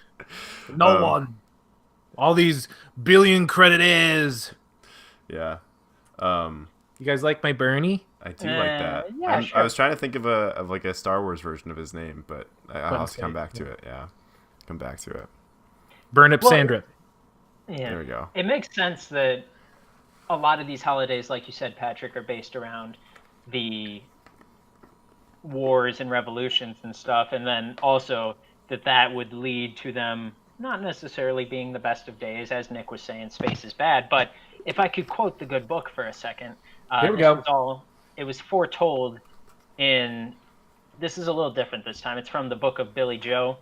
Speaker 1: No one. All these billion credit heirs.
Speaker 2: yeah.
Speaker 1: You guys like my Bernie?
Speaker 2: I do like that.
Speaker 3: yeah,
Speaker 2: I
Speaker 3: sure.
Speaker 2: was trying to think of a Star Wars version of his name, but I'll have to come back to it. Yeah, come back to it.
Speaker 1: Burnip
Speaker 3: Well,
Speaker 1: Sandrip.
Speaker 3: Yeah.
Speaker 2: There we go.
Speaker 3: It makes sense that a lot of these holidays, like you said, Patrick, are based around the wars and revolutions and stuff, and then also that would lead to them not necessarily being the best of days, as Nick was saying, space is bad. But if I could quote the good book for a second,
Speaker 1: Here we
Speaker 3: this
Speaker 1: go.
Speaker 3: was all, it was foretold in, this is a little different this time. It's from the book of Billy Joe,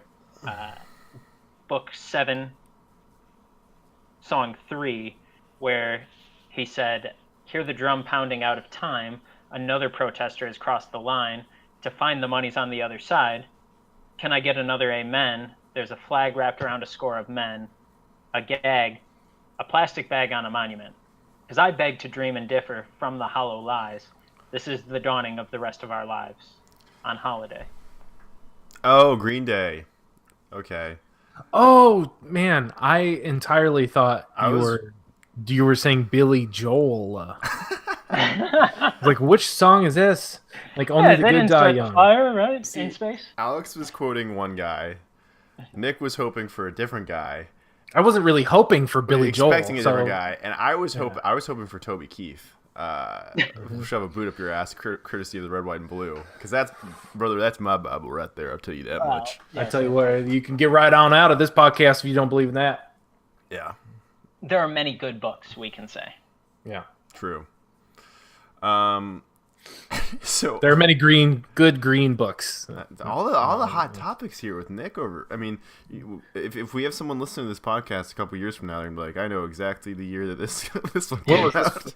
Speaker 3: book 7, song 3, where he said, "Hear the drum pounding out of time. Another protester has crossed the line. To find the money's on the other side. Can I get another amen? There's a flag wrapped around a score of men. A gag, a plastic bag on a monument. As I beg to dream and differ from the hollow lies, this is the dawning of the rest of our lives on holiday."
Speaker 2: Oh, Green Day. Okay.
Speaker 1: Oh man, I entirely thought
Speaker 2: I was-
Speaker 1: you were saying Billy Joel. Like, which song is this? Like, only the
Speaker 3: they
Speaker 1: good
Speaker 3: didn't
Speaker 1: die
Speaker 3: start the
Speaker 1: young.
Speaker 3: fire, right?
Speaker 2: See,
Speaker 3: In space.
Speaker 2: Alex was quoting one guy. Nick was hoping for a different guy.
Speaker 1: I wasn't really hoping for Billy Joel.
Speaker 2: Expecting a
Speaker 1: so-
Speaker 2: different guy, and I was hoping for Toby Keith. Shove a boot up your ass, courtesy of the red, white, and blue. Because that's my Bible right there. I'll tell you that much.
Speaker 1: I tell you what, you can get right on out of this podcast if you don't believe in that.
Speaker 2: Yeah,
Speaker 3: There are many good books, we can say.
Speaker 1: Yeah.
Speaker 2: true. So
Speaker 1: There are many good green books.
Speaker 2: all the hot topics here with Nick over. I mean, if we have someone listening to this podcast a couple years from now, they're gonna be like, I know exactly the year that this one came out.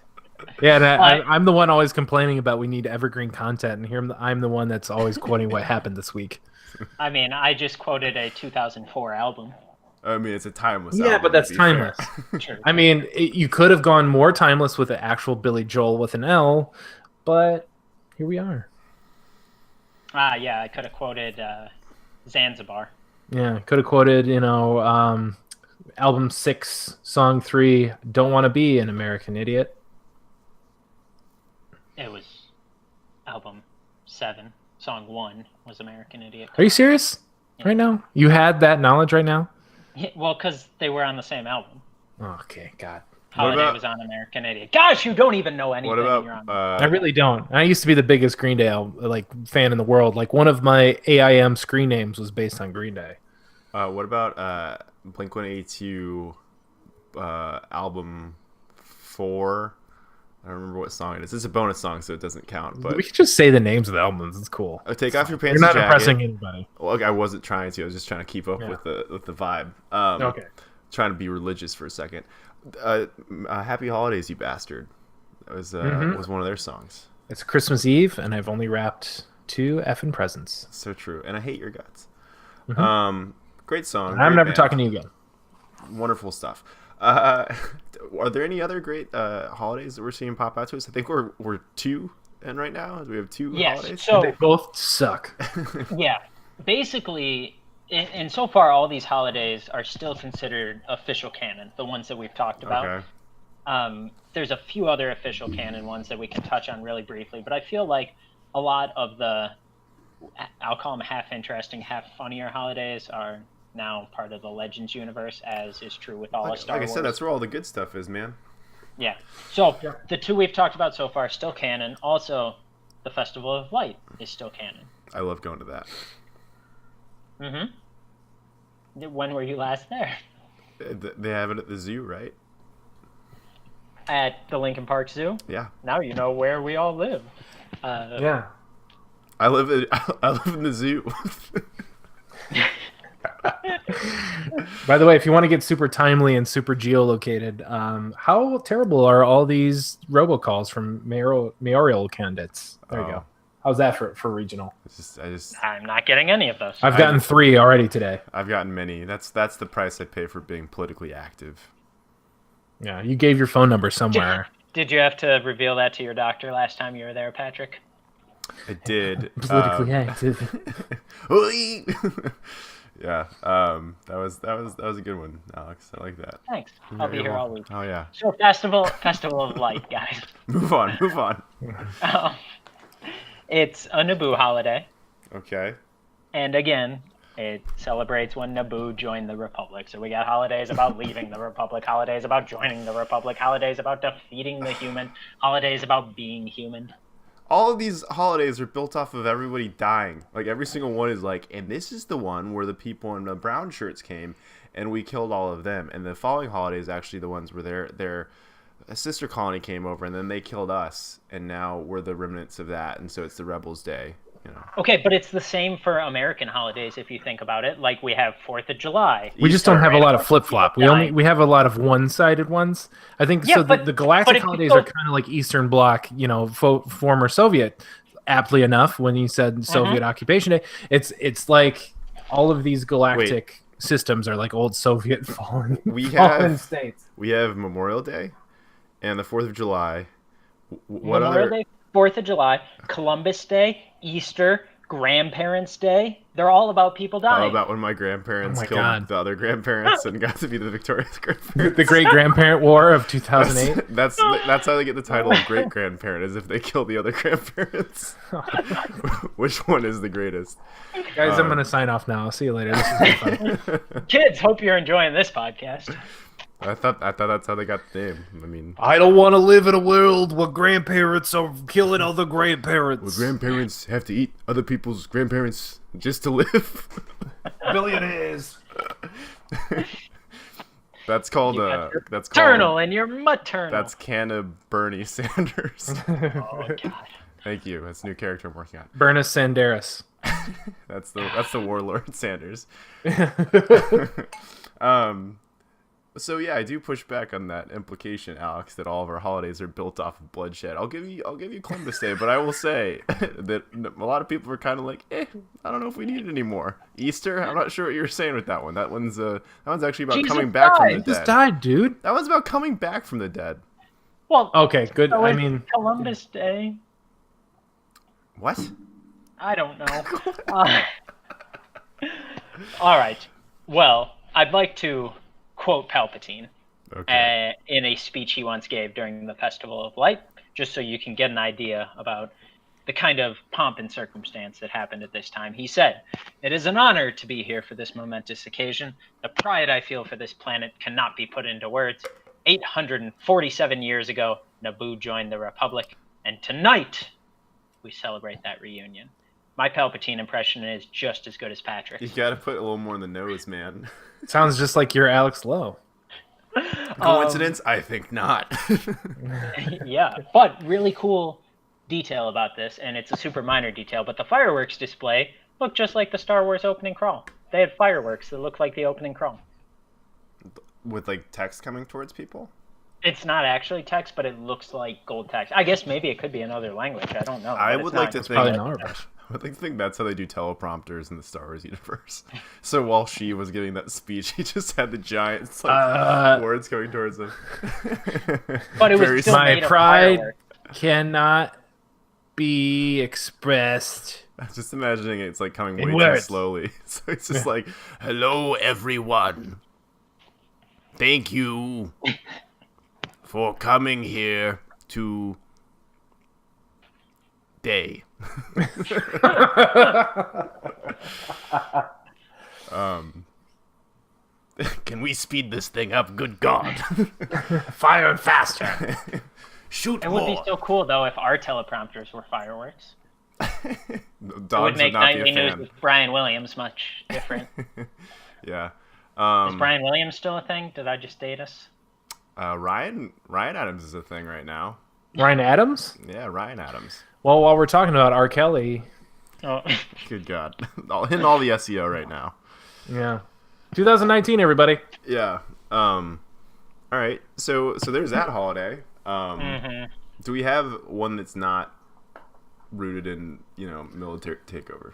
Speaker 1: Yeah, and I'm the one always complaining about we need evergreen content, and here I'm the one that's always quoting what happened this week.
Speaker 3: I mean, I just quoted a 2004 album.
Speaker 2: I mean, it's a timeless.
Speaker 1: Yeah,
Speaker 2: album,
Speaker 1: but
Speaker 2: to
Speaker 1: that's
Speaker 2: be fair.
Speaker 1: timeless.
Speaker 3: Sure.
Speaker 1: I mean, you could have gone more timeless with the actual Billy Joel with an L, but here we are.
Speaker 3: Yeah, I could have quoted Zanzibar.
Speaker 1: Yeah, could have quoted, album 6, song 3, Don't Want to Be an American Idiot.
Speaker 3: It was album 7, song 1 was American Idiot.
Speaker 1: Are you serious? Right now? You had that knowledge right now?
Speaker 3: Yeah, well, because they were on the same album.
Speaker 1: Okay, God.
Speaker 3: Holiday was on American Idiot. Gosh, you don't even know
Speaker 2: What
Speaker 3: anything. And you're
Speaker 2: about
Speaker 3: on
Speaker 1: I really don't. I used to be the biggest Green Day fan in the world. Like one of my AIM screen names was based on Green Day.
Speaker 2: what about Blink-182 album 4? I don't remember what song it is. It's a bonus song, so it doesn't count. But
Speaker 1: We could just say the names of the albums. It's cool.
Speaker 2: Take Off Your
Speaker 1: You're
Speaker 2: Pants
Speaker 1: not
Speaker 2: and Jacket.
Speaker 1: impressing anybody.
Speaker 2: Well, I wasn't trying to. I was just trying to keep up with the vibe.
Speaker 1: Okay.
Speaker 2: Trying to be religious for a second. Happy Holidays, You Bastard. That was one of their songs.
Speaker 1: It's Christmas Eve, and I've only wrapped 2 effing presents.
Speaker 2: So true. And I Hate Your Guts.
Speaker 1: Mm-hmm.
Speaker 2: Great song.
Speaker 1: I'm
Speaker 2: great
Speaker 1: never
Speaker 2: band.
Speaker 1: talking to you again.
Speaker 2: Wonderful stuff. Are there any other great holidays that we're seeing pop out to us? I think we're 2 in right now. We have 2 holidays.
Speaker 3: So
Speaker 1: They both suck.
Speaker 3: yeah, basically, and so far all these holidays are still considered official canon, the ones that we've talked about.
Speaker 2: Okay.
Speaker 3: There's a few other official canon ones that we can touch on really briefly, but I feel like a lot of the, I'll call them half interesting, half funnier holidays are now part of the Legends universe, as is true with all of Star Wars.
Speaker 2: Like I said, that's where all the good stuff is, man.
Speaker 3: Yeah. So the 2 we've talked about so far are still canon. Also, the Festival of Light is still canon.
Speaker 2: I love going to that.
Speaker 3: Mm-hmm. When were you last there?
Speaker 2: They have it at the zoo, right?
Speaker 3: At the Lincoln Park Zoo?
Speaker 2: Yeah.
Speaker 3: Now you know where we all live.
Speaker 1: Yeah.
Speaker 2: I live in the zoo.
Speaker 1: By the way, if you want to get super timely and super geolocated, how terrible are all these robocalls from mayoral candidates? There you go. How's that for regional?
Speaker 3: I'm not getting any of those.
Speaker 1: I've gotten 3 already today.
Speaker 2: I've gotten many. That's the price I pay for being politically active.
Speaker 1: Yeah, you gave your phone number somewhere.
Speaker 3: Did you have to reveal that to your doctor last time you were there, Patrick?
Speaker 2: I did.
Speaker 1: Politically active.
Speaker 2: Yeah, that was a good one, Alex. I like that.
Speaker 3: Thanks. I'll be here all week.
Speaker 2: Oh yeah.
Speaker 3: So Festival of Light, guys.
Speaker 2: Move on.
Speaker 3: It's a Naboo holiday,
Speaker 2: Okay.
Speaker 3: and again, it celebrates when Naboo joined the Republic. So we got holidays about leaving the Republic, holidays about joining the Republic, holidays about defeating the human, holidays about being human.
Speaker 2: All of these holidays are built off of everybody dying. Like every single one is like, and this is the one where the people in the brown shirts came, and we killed all of them. And the following holiday is actually the ones where their sister colony came over, and then they killed us, and now we're the remnants of that, and so it's the Rebels' Day. You know.
Speaker 3: Okay, but it's the same for American holidays if you think about it. Like we have 4th of July.
Speaker 1: We just don't have a lot of flip-flop. We have a lot of one-sided ones. I think
Speaker 3: Yeah,
Speaker 1: so. The Galactic holidays are kind of like Eastern Bloc, former Soviet. Aptly enough, when you said Soviet Occupation Day, it's like all of these galactic systems are like old Soviet fallen states.
Speaker 2: We have Memorial Day and the 4th of July.
Speaker 3: Memorial Day, 4th of July, Columbus Day, Easter, Grandparents' Day. They're all about people dying.
Speaker 2: All about when my grandparents killed the other grandparents and got to be the victorious grandparents.
Speaker 1: The Great Grandparent War of 2008.
Speaker 2: That's how they get the title of great grandparent, is if they kill the other grandparents. Which one is the greatest?
Speaker 1: Guys, I'm gonna sign off now. I'll see you later. This has been fun.
Speaker 3: Kids, hope you're enjoying this podcast.
Speaker 2: I thought that's how they got the name. I mean,
Speaker 1: I don't want to live in a world where grandparents are killing other grandparents.
Speaker 2: Where grandparents have to eat other people's grandparents just to live.
Speaker 1: Billionaires.
Speaker 2: That's called that's
Speaker 3: paternal and you're maternal.
Speaker 2: That's Canna Bernie Sanders.
Speaker 3: Oh God.
Speaker 2: Thank you. That's a new character I'm working on.
Speaker 1: Bernus Sanderis.
Speaker 2: That's the warlord Sanders. So yeah, I do push back on that implication, Alex, that all of our holidays are built off of bloodshed. I'll give you Columbus Day, but I will say that a lot of people are kind of like, I don't know if we need it anymore. Easter, I'm not sure what you were saying with that one. That one's actually about coming back from the dead.
Speaker 1: Jesus died, dude.
Speaker 2: That one's about coming back from the dead.
Speaker 3: Well,
Speaker 1: okay, good.
Speaker 3: So
Speaker 1: I mean,
Speaker 3: Columbus Day.
Speaker 2: What?
Speaker 3: I don't know. All right. Well, I'd like to quote Palpatine in a speech he once gave during the Festival of Light, just so you can get an idea about the kind of pomp and circumstance that happened at this time. He said, "It is an honor to be here for this momentous occasion. The pride I feel for this planet cannot be put into words. 847 years ago, Naboo joined the Republic, and tonight we celebrate that reunion." My Palpatine impression is just as good as Patrick's.
Speaker 2: You gotta put a little more in the nose, man.
Speaker 1: Sounds just like your Alex Lowe.
Speaker 2: Coincidence? I think not.
Speaker 3: Yeah, but really cool detail about this, and it's a super minor detail, but the fireworks display looked just like the Star Wars opening crawl. They had fireworks that looked like the opening crawl.
Speaker 2: With like text coming towards people?
Speaker 3: It's not actually text, but it looks like gold text. I guess maybe it could be another language. I don't know.
Speaker 2: I would like to think.
Speaker 1: Probably not.
Speaker 2: I would like to think that's how they do teleprompters in the Star Wars universe. So while she was giving that speech, he just had the giant words coming towards him.
Speaker 3: But it was still
Speaker 1: My
Speaker 3: made of
Speaker 1: pride
Speaker 3: fireworks.
Speaker 1: cannot be expressed.
Speaker 2: I'm just imagining it's like coming
Speaker 1: In
Speaker 2: way too
Speaker 1: words.
Speaker 2: slowly. So it's just like, hello everyone. Thank you for coming here to day. Can we speed this thing up? Good God.
Speaker 1: Fire faster.
Speaker 2: Shoot
Speaker 3: It
Speaker 2: more.
Speaker 3: would be so cool, though, if our teleprompters were fireworks.
Speaker 2: Dogs
Speaker 3: It would make
Speaker 2: not be
Speaker 3: Nightly
Speaker 2: a
Speaker 3: News
Speaker 2: fan.
Speaker 3: with Brian Williams much different.
Speaker 2: Yeah.
Speaker 3: Is Brian Williams still a thing? Did I just date us?
Speaker 2: Ryan Adams is a thing right now.
Speaker 1: Ryan Adams?
Speaker 2: Yeah, Ryan Adams.
Speaker 1: Well, while we're talking about R. Kelly,
Speaker 3: Oh.
Speaker 2: Good God. Hitting all the SEO right now.
Speaker 1: yeah. 2019, everybody.
Speaker 2: Yeah. All right. So there's that holiday. Do we have one that's not rooted in, military takeover?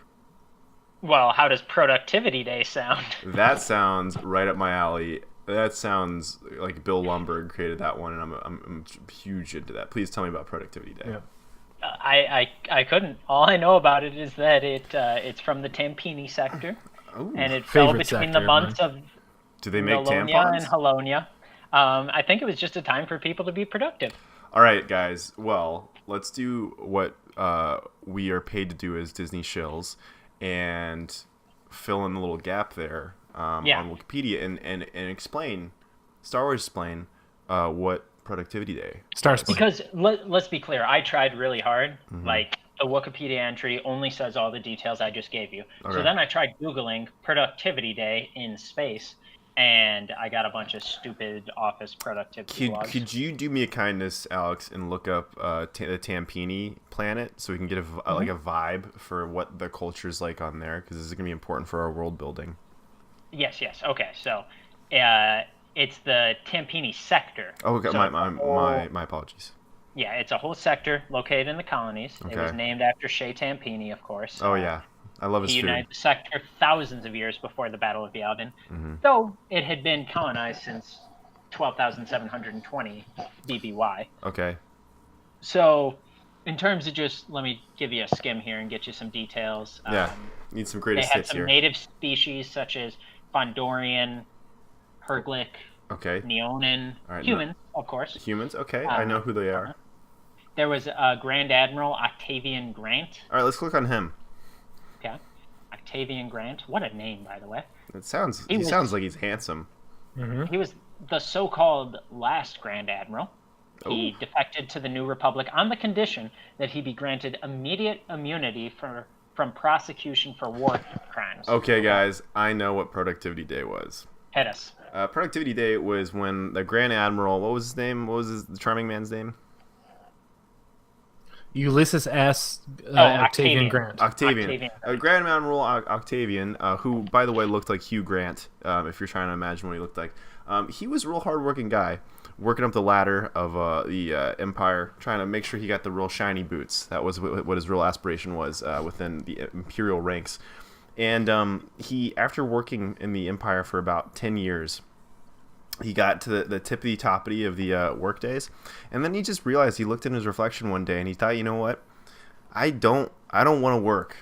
Speaker 3: Well, how does Productivity Day sound?
Speaker 2: That sounds right up my alley. That sounds like Bill Lumbergh created that one, and I'm huge into that. Please tell me about Productivity Day.
Speaker 1: Yeah.
Speaker 3: I couldn't. All I know about it is that it's from the Tampini sector,
Speaker 2: Ooh.
Speaker 3: and it fell
Speaker 1: Favorite
Speaker 3: between
Speaker 1: sector
Speaker 3: the
Speaker 1: of
Speaker 3: months of
Speaker 2: Do they make
Speaker 3: Melonia
Speaker 2: tampons?
Speaker 3: and Halonia. I think it was just a time for people to be productive.
Speaker 2: All right, guys. Well, let's do what we are paid to do as Disney shills and fill in the little gap there on Wikipedia and explain, Star Wars explain what Productivity Day.
Speaker 1: Stars.
Speaker 3: Because let's be clear, I tried really hard. Like, the Wikipedia entry only says all the details I just gave you.
Speaker 2: Okay.
Speaker 3: So then I tried Googling Productivity Day in space, and I got a bunch of stupid office productivity blogs.
Speaker 2: Could you do me a kindness, Alex, and look up the Tampini planet so we can get a vibe for what the culture is like on there? Because this is going to be important for our world building.
Speaker 3: Yes. Okay, so it's the Tampini sector.
Speaker 2: Oh, okay.
Speaker 3: So
Speaker 2: My apologies.
Speaker 3: Yeah, it's a whole sector located in the colonies. It was
Speaker 2: Okay.
Speaker 3: named after Shea Tampini, of course.
Speaker 2: Oh, yeah. I love his
Speaker 3: He
Speaker 2: food.
Speaker 3: united the sector thousands of years before the Battle of Yavin, though it had been colonized since 12,720 BBY.
Speaker 2: Okay.
Speaker 3: So, in terms of just, let me give you a skim here and get you some details.
Speaker 2: Yeah. Need some
Speaker 3: They
Speaker 2: greatest
Speaker 3: had
Speaker 2: hits
Speaker 3: some
Speaker 2: here.
Speaker 3: native species such as Fondorian, Herglick,
Speaker 2: Okay.
Speaker 3: Neonin,
Speaker 2: All right,
Speaker 3: humans, of course.
Speaker 2: Humans? Okay. I know who they are.
Speaker 3: There was Grand Admiral Octavian Grant.
Speaker 2: All right, let's click on him.
Speaker 3: Okay. Octavian Grant. What a name, by the way.
Speaker 2: He sounds like he's handsome.
Speaker 3: He was the so-called last Grand Admiral. He defected to the New Republic on the condition that he be granted immediate immunity from prosecution for war crimes.
Speaker 2: Okay, guys, I know what Productivity Day was.
Speaker 3: Hit us.
Speaker 2: Productivity Day was when the Grand Admiral, what was his name? What was the charming man's name?
Speaker 1: Ulysses S.
Speaker 3: Octavian.
Speaker 1: Octavian Grant.
Speaker 2: Octavian. Grand Admiral Octavian, who, by the way, looked like Hugh Grant, if you're trying to imagine what he looked like. He was a real hard-working guy, working up the ladder of the Empire, trying to make sure he got the real shiny boots. That was what his real aspiration was within the Imperial ranks. And he, after working in the Empire for about 10 years, he got to the tippity-toppity of the work days, and then he just realized, he looked in his reflection one day and he thought, you know what? I don't want to work.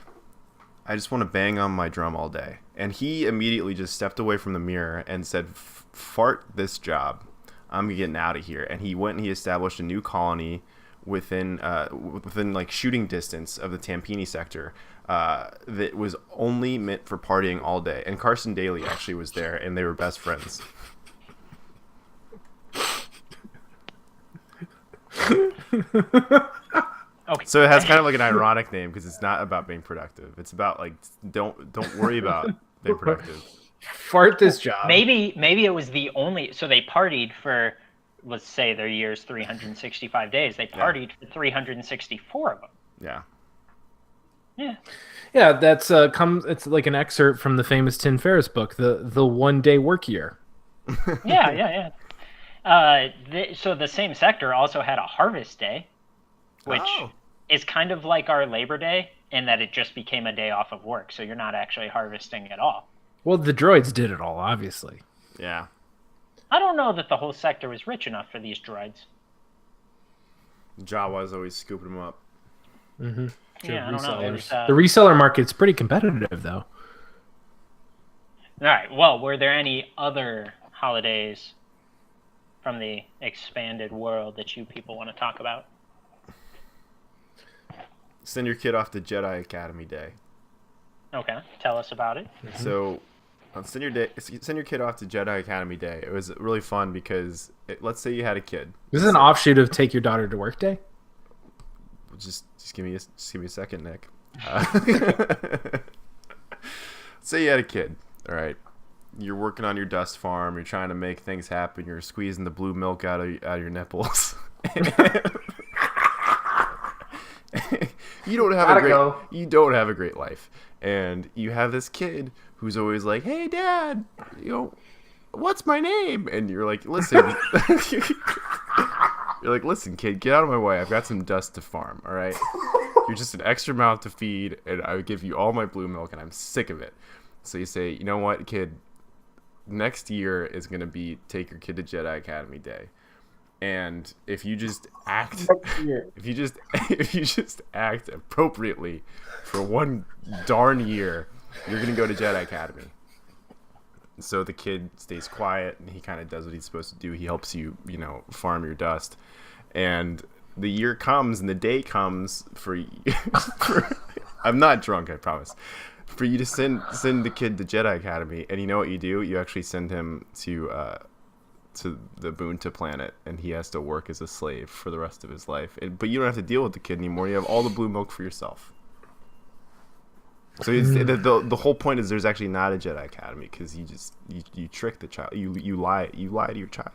Speaker 2: I just want to bang on my drum all day. And he immediately just stepped away from the mirror and said, fart this job. I'm getting out of here. And he went and he established a new colony within like shooting distance of the Tampini sector that was only meant for partying all day. And Carson Daly actually was there, and they were best friends.
Speaker 3: Okay.
Speaker 2: So it has kind of like an ironic name because it's not about being productive. It's about like don't worry about being productive.
Speaker 1: Fart this job.
Speaker 3: Maybe it was the only. So they partied for, let's say, their year's 365 days. They partied for 364 of them.
Speaker 2: Yeah.
Speaker 3: Yeah.
Speaker 1: Yeah, that's it's like an excerpt from the famous Tim Ferriss book, the 1 day work year.
Speaker 3: Yeah. So the same sector also had a harvest day, which is kind of like our Labor Day in that it just became a day off of work. So you're not actually harvesting at all.
Speaker 1: Well, the droids did it all, obviously.
Speaker 2: Yeah.
Speaker 3: I don't know that the whole sector was rich enough for these droids.
Speaker 2: Jawa's always scooping them up.
Speaker 1: Mm-hmm.
Speaker 3: Yeah, I don't know.
Speaker 1: The reseller market's pretty competitive, though.
Speaker 3: All right. Well, were there any other holidays from the expanded world that you people want to talk about?
Speaker 2: Send your kid off to Jedi Academy Day.
Speaker 3: Okay, tell us about it.
Speaker 2: Mm-hmm. So, send your kid off to Jedi Academy Day. It was really fun because let's say you had a kid.
Speaker 1: This is an offshoot of Take Your Daughter to Work Day.
Speaker 2: Just give me a second, Nick. Say you had a kid. All right, you're working on your dust farm. You're trying to make things happen. You're squeezing the blue milk out of your nipples. You don't have a great life, and you have this kid who's always like, "Hey, Dad, what's my name?" And you're like, "Listen." You're like, "Listen, kid, get out of my way. I've got some dust to farm, all right? You're just an extra mouth to feed, and I would give you all my blue milk, and I'm sick of it." So you say, "You know what, kid? Next year is going to be Take Your Kid to Jedi Academy Day. And if you just act appropriately for one darn year, you're going to go to Jedi Academy." So the kid stays quiet, and he kind of does what he's supposed to do. He helps you, farm your dust. And the year comes, and the day comes for I'm not drunk, I promise. For you to send the kid to Jedi Academy, and you know what you do? You actually send him to the Boonta planet, and he has to work as a slave for the rest of his life. But you don't have to deal with the kid anymore. You have all the blue milk for yourself. So the whole point is there's actually not a Jedi Academy because you trick the child. You lie to your child,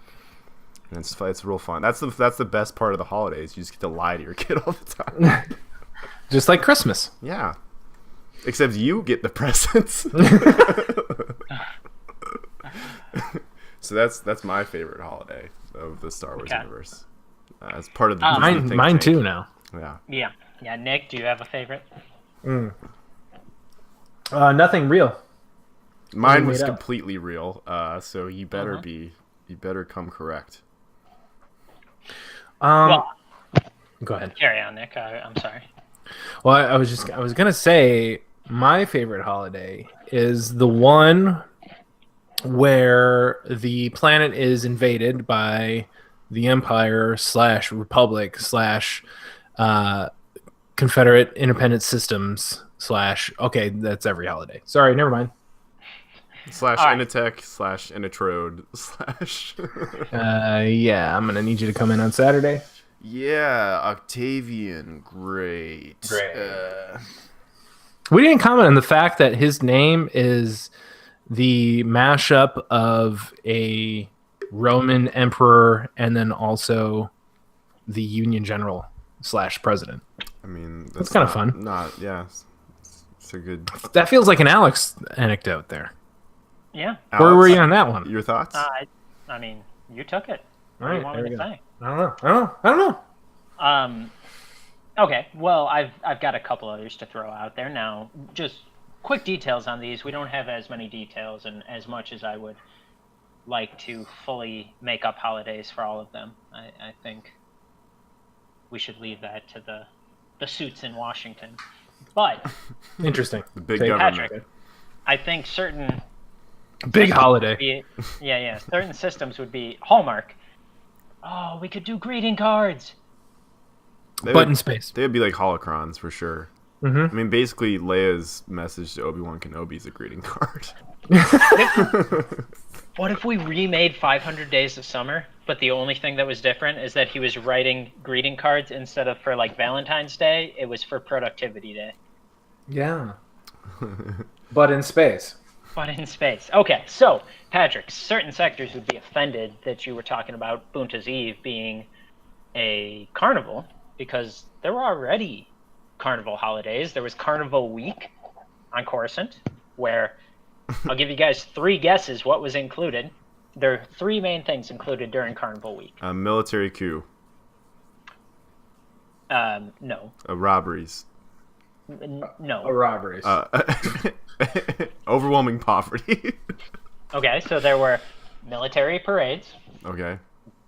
Speaker 2: and it's real fun. That's the best part of the holidays. You just get to lie to your kid all the time.
Speaker 1: Just like Christmas.
Speaker 2: Yeah. Except you get the presents. So that's my favorite holiday of the Star Wars universe. As part of the Disney think
Speaker 1: mine
Speaker 2: tank.
Speaker 1: too now.
Speaker 3: Yeah. Nick, do you have a favorite?
Speaker 1: Nothing real.
Speaker 2: Mine was completely real. So you better come correct.
Speaker 3: Well,
Speaker 1: go ahead.
Speaker 3: Carry on, Nick. I'm sorry.
Speaker 1: Well, I was gonna say my favorite holiday is the one where the planet is invaded by the Empire / Republic / Confederate Independent Systems / okay, that's every holiday. Sorry, never mind.
Speaker 2: / Initech / Inatrode /
Speaker 1: yeah, I'm gonna need you to come in on Saturday.
Speaker 2: Yeah, Octavian, great.
Speaker 1: We didn't comment on the fact that his name is the mashup of a Roman emperor and then also the Union General / president.
Speaker 2: I mean,
Speaker 1: that's kind of fun.
Speaker 2: It's a good.
Speaker 1: That feels like an Alex anecdote there.
Speaker 3: Yeah.
Speaker 2: Alex,
Speaker 1: where were you on that one?
Speaker 2: Your thoughts?
Speaker 3: I mean, you took it. What do you want me to say?
Speaker 1: I don't know.
Speaker 3: Okay. Well, I've got a couple others to throw out there now. Just quick details on these. We don't have as many details and as much as I would like to fully make up holidays for all of them. I think we should leave that to the suits in Washington. But
Speaker 1: interesting.
Speaker 2: The big government.
Speaker 3: Patrick, I think certain
Speaker 1: big holiday.
Speaker 3: Certain systems would be Hallmark. Oh, we could do greeting cards.
Speaker 1: But in space.
Speaker 2: They would be like holocrons for sure.
Speaker 1: Mm-hmm.
Speaker 2: I mean, basically, Leia's message to Obi-Wan Kenobi is a greeting card.
Speaker 3: What if we remade 500 Days of Summer, but the only thing that was different is that he was writing greeting cards instead of for like Valentine's Day, it was for Productivity Day.
Speaker 1: Yeah. But in space.
Speaker 3: But in space. Okay, so, Patrick, certain sectors would be offended that you were talking about Bunta's Eve being a carnival, because there were already carnival holidays. There was Carnival Week on Coruscant, where I'll give you guys 3 guesses what was included. There are 3 main things included during Carnival Week.
Speaker 2: A military coup.
Speaker 3: No.
Speaker 2: Robberies.
Speaker 3: No.
Speaker 1: Robberies.
Speaker 2: Overwhelming poverty.
Speaker 3: Okay, so there were military parades.
Speaker 2: Okay.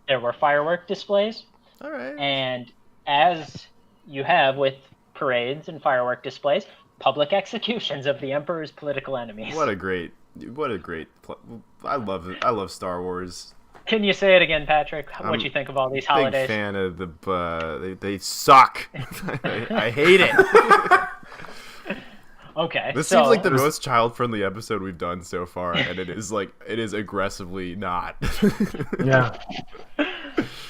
Speaker 3: There were firework displays.
Speaker 2: All right.
Speaker 3: And as you have with parades and firework displays, public executions of the Emperor's political enemies.
Speaker 2: What a great I love it. I love Star Wars.
Speaker 3: Can you say it again, Patrick? What you think of all these holidays?
Speaker 2: Big fan of the they suck. I hate it.
Speaker 3: Okay.
Speaker 2: This seems like the most child-friendly episode we've done so far, and it is aggressively not.
Speaker 1: Yeah.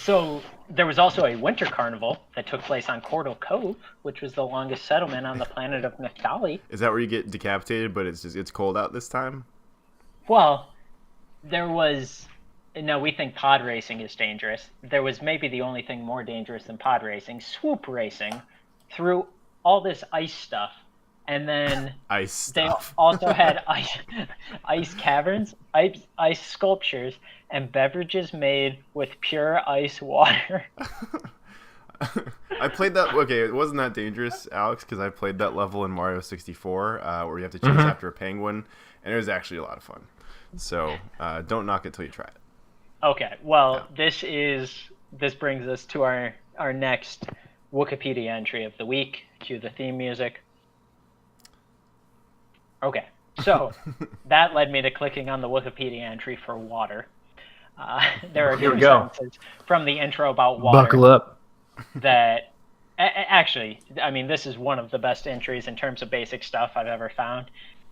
Speaker 3: So there was also a winter carnival that took place on Cordal Cove, which was the longest settlement on the planet of Nephthali.
Speaker 2: Is that where you get decapitated, but it's cold out this time?
Speaker 3: Well, there was... No, we think pod racing is dangerous. There was maybe the only thing more dangerous than pod racing, swoop racing, through all this ice stuff. And then they also had ice caverns, ice sculptures, and beverages made with pure ice water.
Speaker 2: I played that. Okay, it wasn't that dangerous, Alex, because I played that level in Mario 64 where you have to chase after a penguin, and it was actually a lot of fun. So don't knock it till you try it.
Speaker 3: Okay, well, yeah. This brings us to our next Wikipedia entry of the week. Cue the theme music. Okay, so that led me to clicking on the Wikipedia entry for water. There are 2 sentences from the intro about water.
Speaker 1: Buckle up.
Speaker 3: That actually, I mean, this is one of the best entries in terms of basic stuff I've ever found.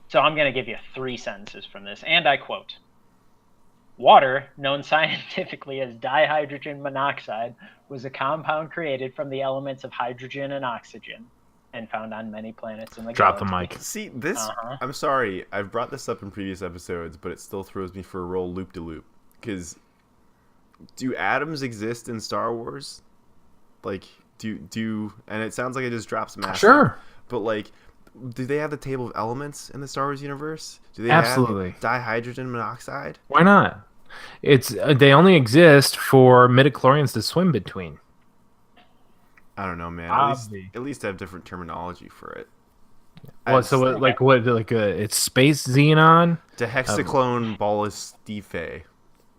Speaker 3: So I'm going to give you 3 sentences from this, and I quote: "Water, known scientifically as dihydrogen monoxide, was a compound created from the elements of hydrogen and oxygen, and found on many planets in the
Speaker 1: Drop
Speaker 3: galaxy."
Speaker 1: the mic.
Speaker 2: See, this... I'm sorry, I've brought this up in previous episodes, but it still throws me for a roll loop-de-loop. Because do atoms exist in Star Wars? Like, do... And it sounds like it just drops massive.
Speaker 1: Sure.
Speaker 2: But, like, do they have the table of elements in the Star Wars universe? Do they
Speaker 1: Absolutely.
Speaker 2: have dihydrogen monoxide?
Speaker 1: Why not? They only exist for midichlorians to swim between.
Speaker 2: I don't know, man. At least have different terminology for it.
Speaker 1: Well, so it's space xenon?
Speaker 2: Dihexiclone ballistifae.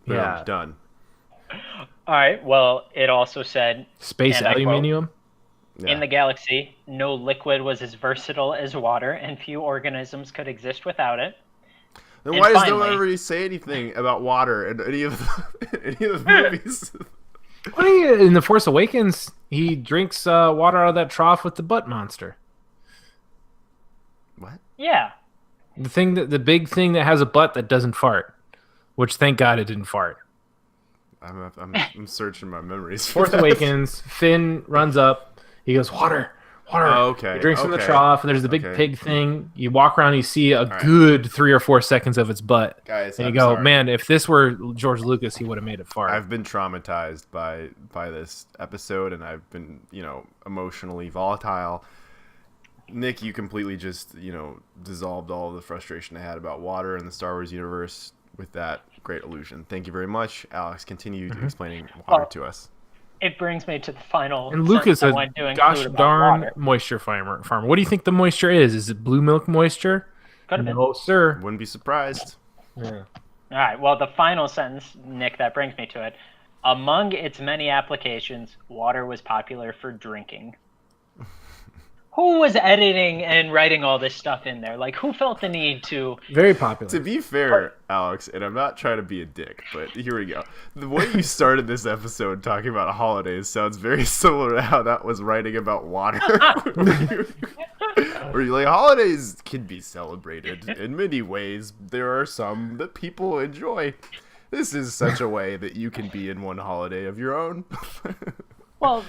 Speaker 2: Boom,
Speaker 1: Yeah.
Speaker 2: done.
Speaker 3: All right, well, it also said...
Speaker 1: Space aluminium?
Speaker 3: In the galaxy, no liquid was as versatile as water, and few organisms could exist without it.
Speaker 2: Then why does no one ever say anything about water in any of the movies?
Speaker 1: In The Force Awakens, he drinks water out of that trough with the butt monster.
Speaker 2: What?
Speaker 3: Yeah.
Speaker 1: The big thing that has a butt that doesn't fart, which thank God it didn't fart.
Speaker 2: I'm searching my memories.
Speaker 1: Force Awakens, Finn runs up. He goes, water.
Speaker 2: Oh, okay.
Speaker 1: He drinks from the trough. And there's the big pig thing. You walk around, you see a good 3 or 4 seconds of its butt.
Speaker 2: Guys,
Speaker 1: and you go, man, if this were George Lucas, he would have made it fart.
Speaker 2: I've been traumatized by this episode, and I've been, emotionally volatile. Nick, you completely just, dissolved all of the frustration I had about water in the Star Wars universe with that great illusion. Thank you very much. Alex, continue explaining water to us.
Speaker 3: It brings me to the final...
Speaker 1: And Lucas, a gosh darn
Speaker 3: water.
Speaker 1: moisture farmer. What do you think the moisture is? Is it blue milk moisture?
Speaker 3: Could have been.
Speaker 1: No, sir.
Speaker 2: Wouldn't be surprised.
Speaker 1: Yeah.
Speaker 3: All right, well, the final sentence, Nick, that brings me to it. Among its many applications, water was popular for drinking. who was editing and writing all this stuff in there? Like, who felt the need to?
Speaker 1: Very popular.
Speaker 2: To be fair, Alex, and I'm not trying to be a dick, but here we go. The way you started this episode talking about holidays sounds very similar to how that was writing about water. Where you're like, holidays can be celebrated in many ways. There are some that people enjoy. This is such a way that you can be in one holiday of your own.
Speaker 3: Well,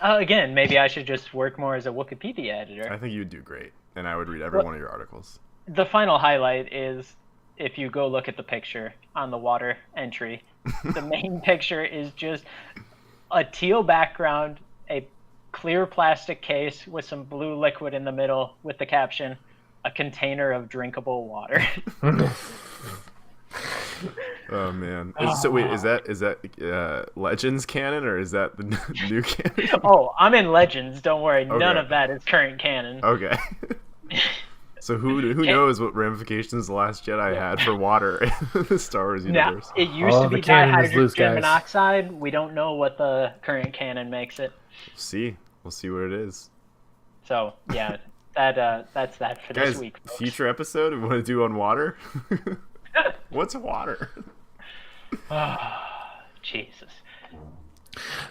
Speaker 3: again, maybe I should just work more as a Wikipedia editor.
Speaker 2: I think you'd do great, and I would read every one of your articles.
Speaker 3: The final highlight is if you go look at the picture on the water entry, the main picture is just a teal background, a clear plastic case with some blue liquid in the middle with the caption, "A container of drinkable water."
Speaker 2: Oh man! So wait, is that Legends canon or is that the new canon?
Speaker 3: Oh, I'm in Legends. Don't worry, none
Speaker 2: Okay.
Speaker 3: of that is current canon.
Speaker 2: Okay. So who knows what ramifications The Last Jedi had for water in the Star Wars
Speaker 3: Now,
Speaker 2: universe?
Speaker 3: it used to
Speaker 1: the
Speaker 3: be
Speaker 1: canon is loose,
Speaker 3: dihydrogen
Speaker 1: guys.
Speaker 3: monoxide. We don't know what the current canon makes it.
Speaker 2: We'll see what it is.
Speaker 3: So yeah, that's that for
Speaker 2: Guys,
Speaker 3: this week. Folks.
Speaker 2: future episode we want to do on water. What's water?
Speaker 3: Jesus.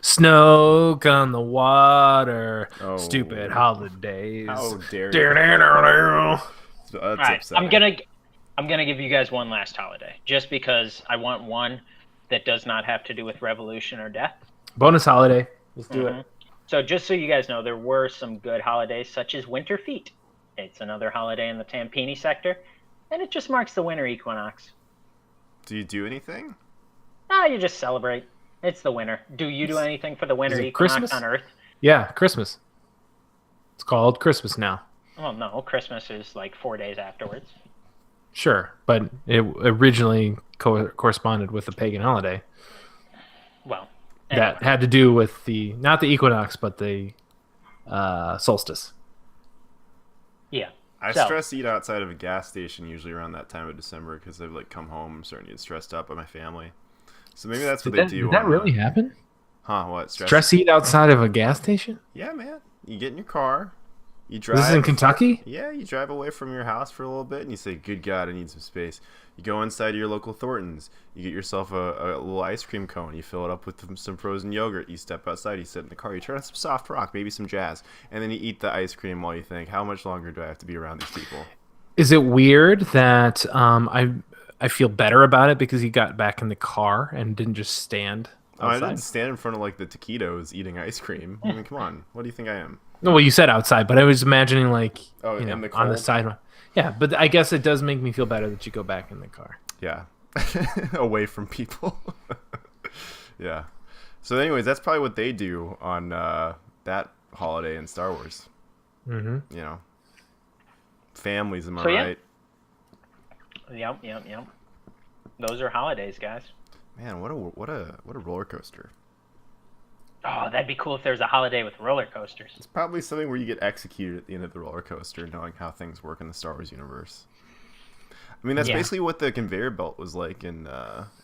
Speaker 1: Snoke on the water.
Speaker 2: Oh.
Speaker 1: Stupid holidays.
Speaker 2: How dare you?
Speaker 1: That's
Speaker 2: That's
Speaker 3: All right,
Speaker 2: upsetting.
Speaker 3: I'm gonna give you guys one last holiday, just because I want one that does not have to do with revolution or death.
Speaker 1: Bonus holiday. Let's do
Speaker 3: Mhm. So just so you guys know, there were some good holidays, such as Winter Feet. It's another holiday in the Tampini sector, and it just marks the winter equinox.
Speaker 2: Do you do anything?
Speaker 3: You just celebrate. It's the winter. Do you do anything for the winter
Speaker 1: Is it
Speaker 3: equinox
Speaker 1: Christmas?
Speaker 3: on Earth?
Speaker 1: Yeah, Christmas. It's called Christmas now.
Speaker 3: Well, no. Christmas is like 4 days afterwards.
Speaker 1: Sure, but it originally corresponded with the pagan holiday
Speaker 3: Well, anyway.
Speaker 1: that had to do with not the equinox, but the solstice.
Speaker 3: Yeah.
Speaker 2: I
Speaker 3: So-
Speaker 2: stress eat outside of a gas station usually around that time of December because I've like come home, I'm starting to get stressed out by my family. So maybe that's what they do.
Speaker 1: Did that
Speaker 2: on,
Speaker 1: really happen?
Speaker 2: Huh? What?
Speaker 1: Stress eat outside of a gas station?
Speaker 2: Yeah, man. You get in your car, you drive.
Speaker 1: This is in Kentucky?
Speaker 2: Yeah, you drive away from your house for a little bit and you say, "Good God, I need some space." You go inside your local Thornton's, you get yourself a little ice cream cone, you fill it up with some frozen yogurt, you step outside, you sit in the car, you turn on some soft rock, maybe some jazz, and then you eat the ice cream while you think, how much longer do I have to be around these people?
Speaker 1: Is it weird that I feel better about it because he got back in the car and didn't just stand
Speaker 2: Oh, I
Speaker 1: outside?
Speaker 2: didn't stand in front of like the taquitos eating ice cream. I mean, come on. What do you think I am?
Speaker 1: No, well, you said outside, but I was imagining like
Speaker 2: Oh,
Speaker 1: you
Speaker 2: in
Speaker 1: know,
Speaker 2: the
Speaker 1: on the
Speaker 2: cold?
Speaker 1: side. Yeah, but I guess it does make me feel better that you go back in the car.
Speaker 2: Yeah. Away from people. Yeah. So anyways, that's probably what they do on that holiday in Star Wars.
Speaker 1: Mm-hmm.
Speaker 2: You know. Families, am I
Speaker 3: So, yeah.
Speaker 2: right?
Speaker 3: Yep. Those are holidays, guys.
Speaker 2: Man, what a roller coaster.
Speaker 3: Oh, that'd be cool if there was a holiday with roller coasters.
Speaker 2: It's probably something where you get executed at the end of the roller coaster, knowing how things work in the Star Wars universe. I mean, that's
Speaker 3: Yeah.
Speaker 2: basically what the conveyor belt was like in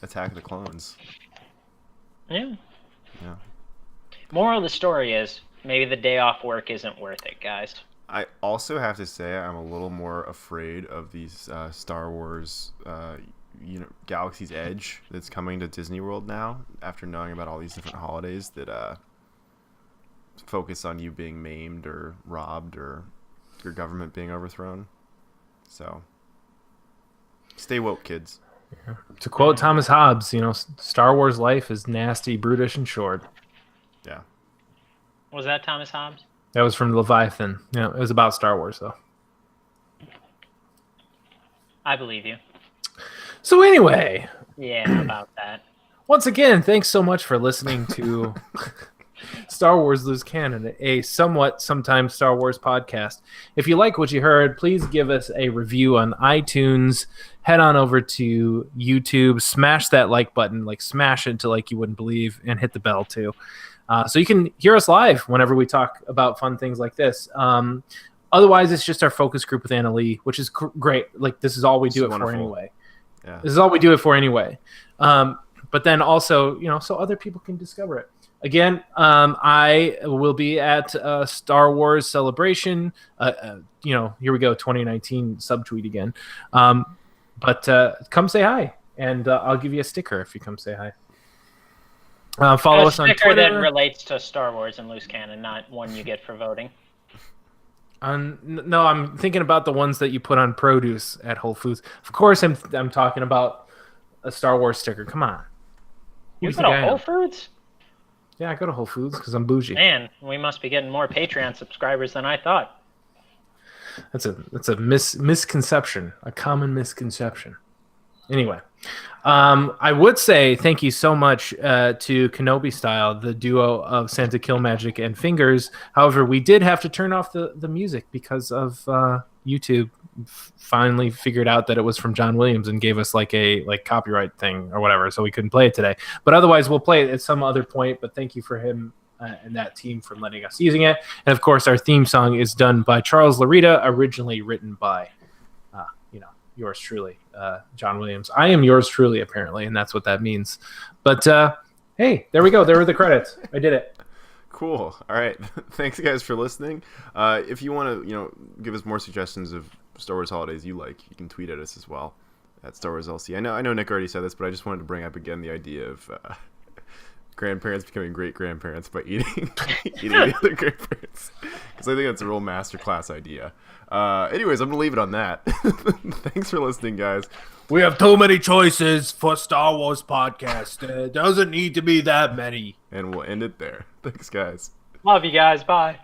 Speaker 2: Attack of the Clones.
Speaker 3: Yeah.
Speaker 2: Yeah.
Speaker 3: Moral of the story is maybe the day off work isn't worth it, guys.
Speaker 2: I also have to say I'm a little more afraid of these Star Wars, Galaxy's Edge that's coming to Disney World now. After knowing about all these different holidays that focus on you being maimed or robbed or your government being overthrown. So, stay woke, kids.
Speaker 1: To quote Thomas Hobbes, Star Wars life is nasty, brutish, and short.
Speaker 2: Yeah.
Speaker 3: Was that Thomas Hobbes?
Speaker 1: That was from Leviathan. Yeah, it was about Star Wars, though.
Speaker 3: I believe you.
Speaker 1: So anyway,
Speaker 3: Yeah, about that.
Speaker 1: once again, thanks so much for listening to Star Wars Loose Canon, a sometimes Star Wars podcast. If you like what you heard, please give us a review on iTunes. Head on over to YouTube, smash that like button, like smash it to like you wouldn't believe, and hit the bell too. So you can hear us live whenever we talk about fun things like this. Otherwise, it's just our focus group with Anna Lee, which is great. Like, this is all we do it
Speaker 2: wonderful.
Speaker 1: for anyway.
Speaker 2: Yeah.
Speaker 1: This is all we do it for anyway. But then also, so other people can discover it. again, I will be at Star Wars Celebration. Here we go, 2019 subtweet again. But come say hi, and I'll give you a sticker if you come say hi. Follow us on Twitter.
Speaker 3: A sticker that relates to Star Wars and loose cannon, not one you get for voting.
Speaker 1: No, I'm thinking about the ones that you put on produce at Whole Foods. Of course, I'm talking about a Star Wars sticker. Come on.
Speaker 3: You go to Whole Foods?
Speaker 1: Yeah, I go to Whole Foods because I'm bougie.
Speaker 3: Man, we must be getting more Patreon subscribers than I thought.
Speaker 1: That's a misconception, a common misconception. Anyway, I would say thank you so much to Kenobi Style, the duo of Santa Kill Magic and Fingers. However, we did have to turn off the music because of YouTube finally figured out that it was from John Williams and gave us like a copyright thing or whatever, so we couldn't play it today. But otherwise, we'll play it at some other point. But thank you for him and that team for letting us using it. And of course, our theme song is done by Charles Larita, originally written by yours truly, John Williams. I am yours truly, apparently, and that's what that means. But hey, there we go. There were the credits. I did it.
Speaker 2: Cool. All right. Thanks, guys, for listening. If you want to, give us more suggestions of Star Wars holidays you like, you can tweet at us as well at Star Wars LC. I know Nick already said this, but I just wanted to bring up again the idea of grandparents becoming great grandparents by eating the other grandparents, because I think that's a real masterclass idea. Anyways, I'm gonna leave it on that. Thanks for listening, guys.
Speaker 1: We have too many choices for Star Wars podcast. It doesn't need to be that many.
Speaker 2: And we'll end it there. Thanks, guys.
Speaker 3: Love you guys. Bye.